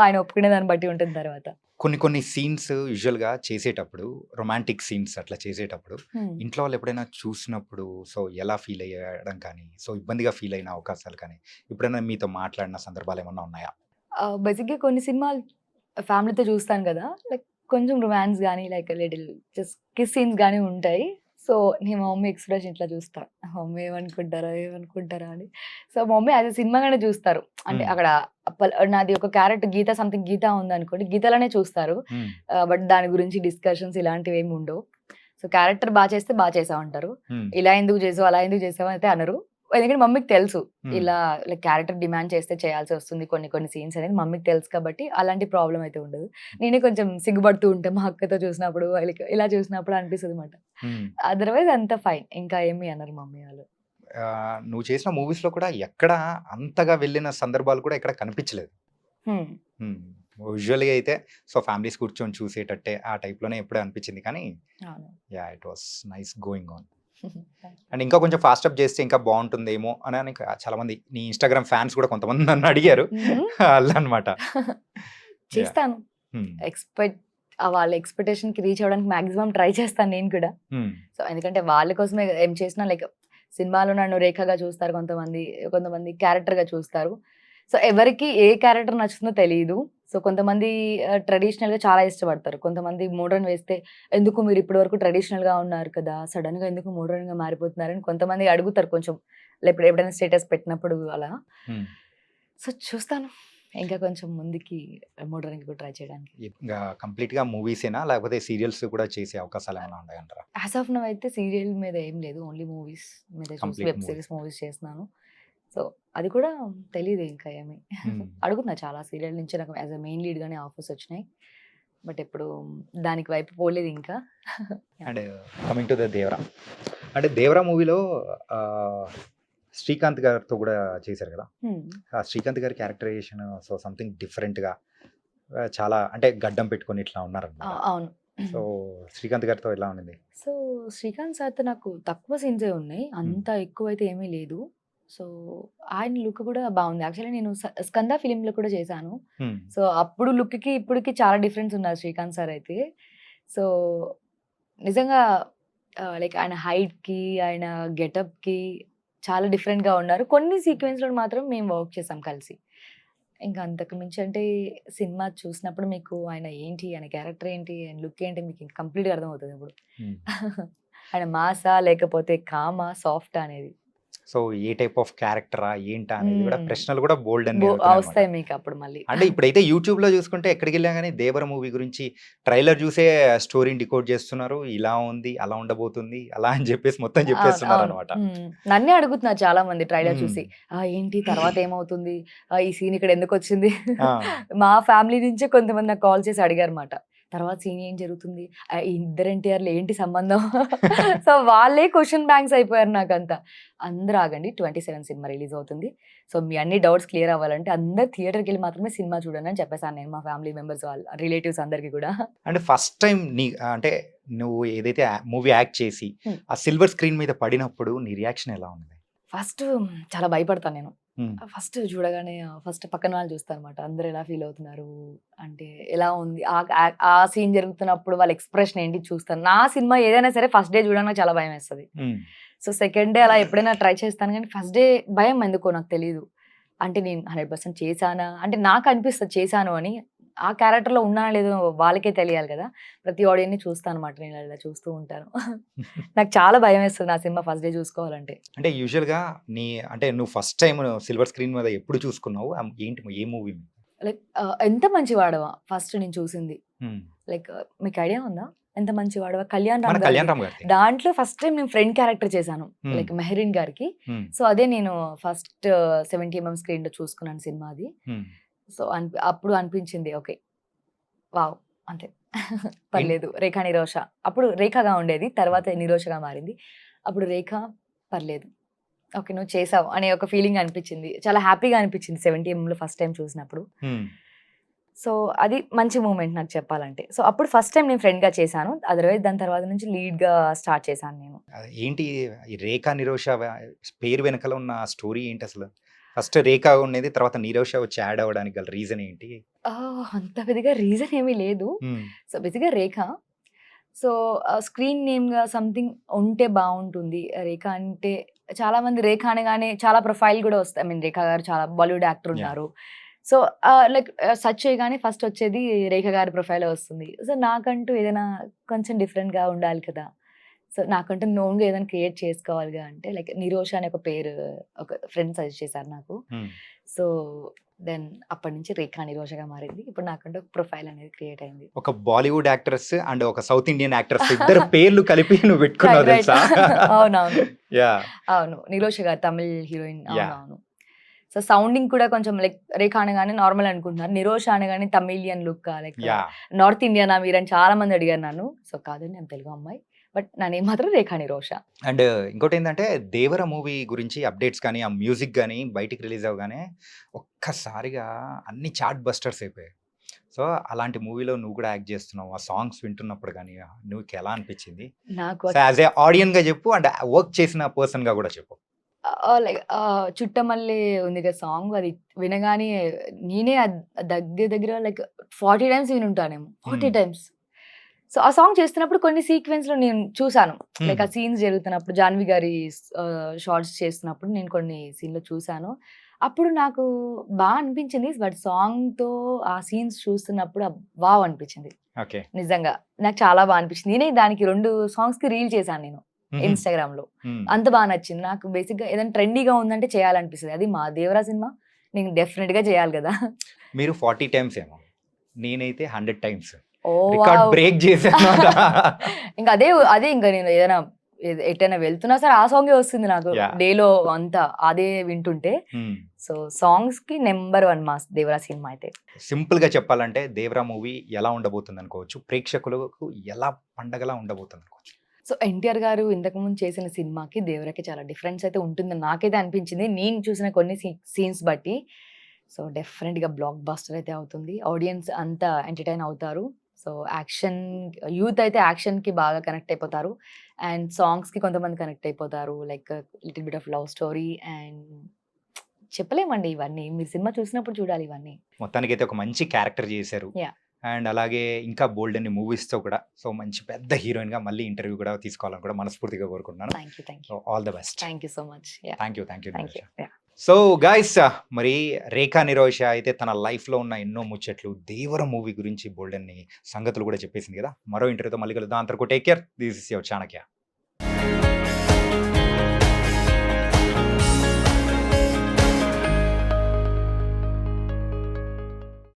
ఆయన ఒప్పుకునే దాన్ని బట్టి ఉంటుంది తర్వాత. కొన్ని కొన్ని సీన్స్ యూజువల్‌గా చేసేటప్పుడు రొమాంటిక్ సీన్స్ అట్లా చేసేటప్పుడు హ్మ్. ఇంట్లో వాళ్ళు ఎప్పుడైనా చూసినప్పుడు సో, ఎలా ఫీల్ అయ్యడం కానీ, సో, ఇబ్బందిగా ఫీల్ అయిన అవకాశాలు కానీ, ఎప్పుడైనా మీతో మాట్లాడిన సందర్భాలేమన్నా ఉన్నాయా? బేసిక్‌గా కొన్ని సినిమాలు ఫ్యామిలీతో చూస్తాను కదా! లైక్ కొంచెం రొమాన్స్ గాని, like little just kiss scenes గాని ఉంటాయి. సో, నేను మా మమ్మీ ఎక్స్‌ప్రెషన్ ఇట్లా చూస్తా. మా మమ్మీ ఏమనుకుంటారా? ఏమనుకుంటారా? అని. సో, మా మమ్మీ యాస్ ఎ సినిమాగానే చూస్తారు. అంటే హ్మ్. అక్కడ నాది ఒక క్యారెక్టర్ గీత సంథింగ్ గీత ఉందనుకోండి. గీతలానే చూస్తారు. హ్మ్. బట్ దాని గురించి డిస్కషన్స్ ఇలాంటివేమి ఉండవు. సో, క్యారెక్టర్ చేస్తే చేసావు అంటారు. హ్మ్. ఇలా ఎందుకు చేసావు? అలా ఎందుకు చేసావు? అయితే అనరు. ఎందుకంటే మమ్మీకి తెలుసు. హ్మ్. ఇలా లైక్ క్యారెక్టర్ డిమాండ్ చేస్తే చేయాల్సి వస్తుంది కొన్ని కొన్ని సీన్స్ అనేది మమ్మీకి తెలుసు కాబట్టి అలాంటి ప్రాబ్లమ్ అయితే ఉండదు. నేనే కొంచెం సిగ్గుపడుతూ ఉంటా మా అక్కతో చూసినప్పుడు లైక్ ఇలా చూసినప్పుడు అనిపిస్తదనమాట. హ్మ్. అదర్‌వైజ్ అంతా ఫైన్. ఇంకా ఏమి అనరు మమ్మీ వాళ్ళు. నువ్వు చేసిన మూవీస్‌లో కూడా ఎక్కడ అంతగా వెళ్ళిన సందర్భాలు కూడా ఎక్కడ కనిపించలేదు. హ్మ్. హ్మ్. యూజువల్‌గా అయితే సో, ఫ్యామిలీస్ కూర్చొని చూసేటట్టే ఆ టైప్‌లోనే ఎప్పుడో అనిపించింది కానీ, అవును. Yeah! It was nice going on. And ఇంకా కొంచెం ఫాస్ట్ అప్ చేస్తే ఇంకా బావుంటుందేమో అని చాలామంది నీ ఇన్‌స్టాగ్రామ్ ఫ్యాన్స్ కూడా కొంతమంది నన్ను అడిగారు. హుహు. అలా అన్నమాట. యాహ్! చేస్తాను. హ్మ్. ఎక్స్‌పెక్ట్ వాళ్ళ ఎక్స్‌పెక్టేషన్‌కి రీచ్ అవ్వడానికి మాక్సిమం ట్రై చేస్తాను నేను కూడా. హ్మ్. సో, ఎందుకంటే వాళ్ళ కోసమే ఏం చేసినా లైక్ సినిమాలో నన్ను రేఖగా చూస్తారు కొంతమంది. కొంతమంది క్యారెక్టర్‌గా చూస్తారు. సో, ఎవరికి ఏ క్యారెక్టర్ నచ్చుతుందో తెలీదు. సో, కొంతమంది ట్రెడిషనల్‌గా చాలా ఇష్టపడతారు. కొంతమంది మోడర్న్ వేస్తే ఎందుకు మీరు ఇప్పటి వరకు ట్రెడిషనల్‌గా ఉన్నారు కదా! సడెన్‌గా ఎందుకు మోడర్న్‌గా మారిపోతున్నారని కొంతమంది అడుగుతారు కొంచెం. ఎప్పుడైనా స్టేటస్ పెట్టినప్పుడు అలా. హ్మ్. సో, చూస్తాను. ఇంకా కొంచెం ముందుకి మోడర్న్‌గా కూడా ట్రై చేయడానికి. ఇంగా కంప్లీట్‌గా మూవీసేనా? లేకపోతే సీరియల్స్ కూడా చేసే అవకాశాలేమన్నా ఉన్నాయంటారా? యాస్ ఆఫ్ నౌ అయితే సీరియల్ మీద ఏం లేదు. ఓన్లీ మూవీస్ మీద చూసి complete web movies. Series movies చేస్తున్నాను. సో, అది కూడా తెలీదు ఇంకా ఏమి. హ్మ్. అడుగుతున్నా చాలా సీరియల్ నుంచి నాకు యాస్ ఎ మెయిన్ లీడ్ గానే ఆఫర్స్ వచ్చినాయి. బట్ ఎప్పుడు దానికి వైపు పోలేదు ఇంకా. Yeah! And coming to the 'Devara'. అంటే 'దేవరా' మూవీలో ఆహ్, శ్రీకాంత్ గారితో కూడా చేశారు కదా! హ్మ్. ఆ శ్రీకాంత్ గారి క్యారెక్టరైజేషన్ సో, సంథింగ్ డిఫరెంట్‌గా చాలా అంటే గడ్డం పెట్టుకొని ఇట్లా ఉన్నారనమాట. అవును. సో, శ్రీకాంత్ గారితో ఎలా ఉండింది? సో, శ్రీకాంత్ సార్‌తో నాకు తక్కువ సీన్సే ఉన్నాయి. హ్మ్. అంత ఎక్కువైతే ఏమీ లేదు. సో, ఆయన లుక్ కూడా బావుంది. యాక్చువల్లీ నేను 'స్కంద' ఫిల్మ్‌లో కూడా చేశాను. హ్మ్. సో, అప్పుడు లుక్‌కి, ఇప్పటికి చాలా డిఫరెన్స్ ఉన్నారు శ్రీకాంత్ సార్ అయితే. సో, నిజంగా లైక్ ఆయన హైట్‌కి, ఆయన గెటప్‌కి చాలా డిఫరెంట్‌గా ఉన్నారు. కొన్ని సీక్వెన్స్‌లో మాత్రం మేము వర్క్ చేసాం కలిసి. ఇంకా అంతకు మించి అంటే సినిమా చూసినప్పుడు మీకు ఆయన ఏంటి, ఆయన క్యారెక్టర్ ఏంటి, ఆయన లుక్ ఏంటి మీకు కంప్లీట్‌గా అర్థమవుతది అప్పుడు. హ్మ్. ఆయన మాసా లేకపోతే కామా, సాఫ్టా అనేది. సో, ఏ టైప్ ఆఫ్ క్యారెక్టరా? ఏంటా? అనేది కూడా హ్మ్. ప్రశ్నలు కూడా బోలెడన్ని ఎదుగుతున్నాయనమాట. వస్తాయి మీకప్పుడు మళ్ళీ. అంటే ఇప్పుడైతే యూట్యూబ్‌లో చూసుకుంటే ఎక్కడికెళ్ళినా గాని 'దేవర' మూవీ గురించి ట్రైలర్ చూసే స్టోరీని డికోడ్ చేస్తున్నారు. ఇలా ఉంది, అలా ఉండబోతుంది, అలా అని చెప్పేసి మొత్తం అవును. అవును. చెప్పేస్తున్నారనమాట. హ్మ్. నన్నే అడుగుతున్నారు చాలా మంది ట్రైలర్ హ్మ్. చూసి. ఏంటి తర్వాత ఏమవుతుంది? ఈ సీన్ ఇక్కడ ఎందుకొచ్చింది? ఆ! మా ఫ్యామిలీ నుంచే కొంతమంది నాకు కాల్ చేసి అడిగారన్నమాట. తర్వాత సీన్ ఏం జరుగుతుంది? ఈ ఇద్దరు ఎన్టీఆర్‌లు ఏంటి సంబంధం? సో, వాళ్ళే క్వెషన్ బ్యాంక్స్ అయిపోయారు నాకంతా. అందరూ ఆగండి 27 సినిమా రిలీజ్ అవుతుంది. సో, మీ అన్ని డౌట్స్ క్లియర్ అవ్వాలంటే అందరూ థియేటర్‌కెళ్ళి మాత్రమే సినిమా చూడండి అని చెప్పేసాను నేను మా ఫ్యామిలీ మెంబర్స్ రిలేటివ్స్ అందరికి కూడా. అంటే ఫస్ట్ టైమ్ అంటే నువ్వు ఏదైతే మూవీ యాక్ట్ చేసి హ్మ్. ఆ సిల్వర్ స్క్రీన్ మీద పడినప్పుడు నీ రియాక్షన్ ఎలా ఉంది? ఫస్ట్ చాలా భయపడతాను నేను. హ్మ్. ఫస్ట్ చూడగానే ఫస్ట్ పక్కన వాళ్ళు చూస్తారనమాట. అందరూ ఎలా ఫీల్ అవుతున్నారు? అంటే ఎలా ఉంది? ఆ సీన్ జరుగుతున్నప్పుడు వాళ్ళ ఎక్స్‌ప్రెషన్ ఏంటి చూస్తాను. నా సినిమా ఏదైనా సరే ఫస్ట్ డే చూడగానే నాకు చాలా భయమేస్తది. హ్మ్. సో, సెకండ్ డే అలా ఎప్పుడైనా ట్రై చేస్తాను గానీ, ఫస్ట్ డే భయం ఎందుకో నాకు తెలీదు. అంటే నేను 100% చేశానా? అంటే నాకు అనిపిస్తది చేశాను అని. ఆ క్యారెక్టర్‌లో ఉన్నానో లేదో వాళ్ళకే తెలియాలి గదా! ప్రతి ఆడియన్‌ని చూస్తానన్నమాట. నేను ఇలా చూస్తూ ఉంటాను. నాకు చాలా భయమేస్తది నా సినిమా ఫస్ట్ డే చూసుకోవాలంటే. అంటే యూజువల్‌గా నీ అంటే నువ్వు ఫస్ట్ టైమ్ సిల్వర్ స్క్రీన్ మీద ఎప్పుడు చూసుకున్నావు? ఏంటి ఏ మూవీ? లైక్ 'ఎంత మంచివాడవా' ఫస్ట్ నేను చూసింది. హ్మ్. లైక్ మీకు ఐడియా ఉందా? 'ఎంత మంచివాడవా' కళ్యాణ్ మన రామ్ గారిది. 'కళ్యాణ్ రామ్' గారిది. దాంట్లో ఫస్ట్ టైమ్ నేను ఫ్రెండ్ క్యారెక్టర్ చేశాను. హ్మ్. లైక్ మెహరీన్ గారికి. హ్మ్. సో, అదే నేను ఫస్ట్ 70 ఎంఎం స్క్రీన్‌లో చూసుకున్నాను సినిమా అది. హ్మ్. సో, అప్పుడు అనిపించింది ఓకే. వావ్! అంతే. ఏం పర్లేదు. 'రేఖా నిరోష' అప్పుడు 'రేఖగా' ఉండేది. తర్వాత 'నిరోషగా' మారింది. అప్పుడు 'రేఖ' పర్లేదు. ఓకే. నువ్వు చేసావు అనే ఒక ఫీలింగ్ అనిపించింది. చాలా హ్యాపీగా అనిపించింది 70 ఎంఎంలో ఫస్ట్ టైమ్ చూసినప్పుడు. హ్మ్. సో అది మంచి మూమెంట్ నాకు చెప్పాలంటే. సో అప్పుడు ఫస్ట్ టైం నేను ఫ్రెండ్‌గా చేశాను. అదర్‌వైజ్ దాని తర్వాత నుంచి లీడ్‌గా స్టార్ట్ చేశాను నేను. ఏంటి ఈ 'రేఖా నిరోష' పేరు వెనకాల ఉన్న స్టోరీ ఏంటసలు? ఫస్ట్ 'రేఖ' ఉండేది. తర్వాత 'నిరోష' వచ్చి యాడ్ అవ్వడానికి గల రీజన్ ఏంటి? అంత పెద్దగా రీజన్ ఏమీ లేదు. హ్మ్. సో బేసిక్‌గా 'రేఖ'. సో స్క్రీన్ నేమ్‌గా సంథింగ్ ఉంటే బావుంటుంది. 'రేఖ' అంటే చాలామంది 'రేఖ' అనగానే చాలా ప్రొఫైల్ గూడా వస్తాయి. ఐ మీన్ 'రేఖ' గారు చాలా బాలీవుడ్ యాక్టర్ యాహ్! ఉన్నారు. సో లైక్ సెర్చ్ చేయగానే ఫస్ట్ వచ్చేది 'రేఖ' గారి ప్రొఫైలే వస్తుంది. సో నాకంటూ ఏదైనా కొంచెం డిఫరెంట్‌గా ఉండాలి కదా! సో నాకంటూ ఓన్‌గా ఏదైనా క్రియేట్ చేసుకోవాలిగా అంటే లైక్ 'నిరోష' అనే ఒక పేరు ఒక ఫ్రెండ్ సజెస్ట్ చేశారు నాకు. హ్మ్. సో దెన్ అప్పటినుంచి 'రేఖ నిరోషగా' మారింది. ఇప్పుడు నాకంటూ ఒక ప్రొఫైల్ అనేది క్రియేట్ అయింది. ఒక బాలీవుడ్ యాక్ట్రెస్ అండ్ ఒక సౌత్ ఇండియన్ యాక్ట్రెస్ ఇద్దరు పేర్లు కలిపి నువ్వు పెట్టుకున్నావు రైట్. తెలుసా? అవునవును. యాహ్! అవును. 'నిరోష' గారు తమిళ్ హీరోయిన్. యాహ్! అవునవును. సో సౌండింగ్ కూడా కొంచెం లైక్ 'రేఖ' అనగానే నార్మల్ అనుకుంటున్నారు. 'నిరోష' అనగానే తమిళియన్ లుక్కా లైక్ యాహ్! నార్త్ ఇండియనా మీరని చాలా మంది అడిగారు నన్ను. సో కాదండి నేను తెలుగు అమ్మాయి. బట్ నా నేమ్ మాత్రం 'రేఖ నిరోష'. అండ్ ఇంకోటేందంటే 'దేవర' మూవీ గురించి అప్డేట్స్ కానీ, ఆ మ్యూజిక్ గాని బయటికి రిలీజ్ అవ్వగానే ఒక్కసారిగా అన్ని చార్ట్ బస్టర్స్ అయిపోయాయి. సో, అలాంటి మూవీలో నువ్వు కూడా యాక్ట్ చేస్తున్నావు. ఆ సాంగ్స్ వింటున్నప్పుడు గాని నీకెలా అనిపించింది? నాకు సో, యాస్ ఎ ఆడియన్‌గా చెప్పు అండ్ వర్క్ చేసిన పర్సన్‌గా కూడా చెప్పు. లైక్ 'చుట్టమల్లె' ఉంది కదా సాంగ్ అది వినగానే నేనే దగ్గర దగ్గర లైక్ 40 టైమ్స్ వినుంటానేమో. 40 హ్మ్. టైమ్స్. సో, ఆ సాంగ్ చేస్తున్నప్పుడు కొన్ని సీక్వెన్స్‌లో నేను చూసాను. లైక్ హ్మ్. ఆ సీన్స్ జరుగుతున్నప్పుడు 'జాన్వి' గారి షార్ట్స్ చేస్తున్నప్పుడు నేను కొన్ని సీన్‌లో చూసాను. అప్పుడు నాకు అనిపించింది. బట్ సాంగ్‌తో ఆ సీన్స్ చూస్తున్నప్పుడు వావ్! అనిపించింది. ఓకే. నిజంగా. నాకు చాలా అనిపించింది. నేనే దానికి 2 సాంగ్స్‌కి రీల్ చేశాను నేను హుహు. ఇన్‌స్టాగ్రామ్‌లో. హ్మ్. అంత నచ్చింది. నాకు బేసిక్‌గా ఏదైనా ట్రెండీగా ఉందంటే చేయాలనిపిస్తది. అది మా 'దేవరా' సినిమా. నేను డెఫినిట్‌గా చేయాలి గదా! మీరు 40 టైమ్స్ ఏమో. నేనైతే 100 times. Oh! Record wow! Break చేశానన్నమాట. ఇంక అదే ఇంక నేను ఏదైనా ఎటైనా వెళ్తున్నా సరే ఆ సాంగే వస్తుంది నాకు. యాహ్! డేలో అంతా అదే వింటుంటే. హ్మ్. సో సాంగ్స్‌కి నంబర్ 1 మాస్ 'దేవరా' సినిమా అయితే. సింపుల్‌గా చెప్పాలంటే 'దేవరా' మూవీ ఎలా ఉండబోతుందనుకోవచ్చు? ప్రేక్షకులకు ఎలా పండగలా ఉండబోతుందనుకోవచ్చు? సో 'ఎన్టీఆర్' గారు ఇంతకుముందు చేసిన సినిమాకి 'దేవరా'కి చాలా డిఫరెన్స్ అయితే ఉంటుందని నాకైతే అనిపించింది. నేను చూసిన కొన్ని సీన్స్ బట్టి. సో డెఫినిట్‌గా బ్లాక్ బస్టర్ అయితే అవుతుంది. ఆడియన్స్ అంతా ఎంటర్‌టైన్ అవుతారు. సో యాక్షన్ యూత్ అయితే యాక్షన్‌కి బాగా కనెక్ట్ అయిపోతారు. అండ్ సాంగ్స్‌కి కొంతమంది కనెక్ట్ అయిపోతారు. Like little bit of love story and చెప్పలేమండి ఇవన్నీ. మీరు సినిమా చూసినప్పుడు చూడాలి ఇవన్నీ. మొత్తానికైతే ఒక మంచి క్యారెక్టర్ చేశారు. యాహ్! అండ్ అలాగే ఇంకా బోలెడన్ని మూవీస్‌తో కూడా సో, మంచి పెద్ద హీరోయిన్‌గా మళ్ళీ ఇంటర్వ్యూ కూడా తీసుకోవాలని కూడా మనస్ఫూర్తిగా కోరుకుంటున్నాను. Thank you. Thank so, you. All the best. Thank you so much. Yeah! Thank you. Thank you thank Nirosha. You. Yeah! So, guys మరి 'రేఖా నిరోష' అయితే తన లైఫ్‌లో ఉన్న ఎన్నో ముచ్చట్లు 'దేవర' మూవీ గురించి బోలెడన్ని సంగతులు కూడా చెప్పేసింది కదా! మరో ఇంటర్వ్యూతో మళ్ళీ కలుద్దాం. అంతవరకు take care. This is your Chanakya.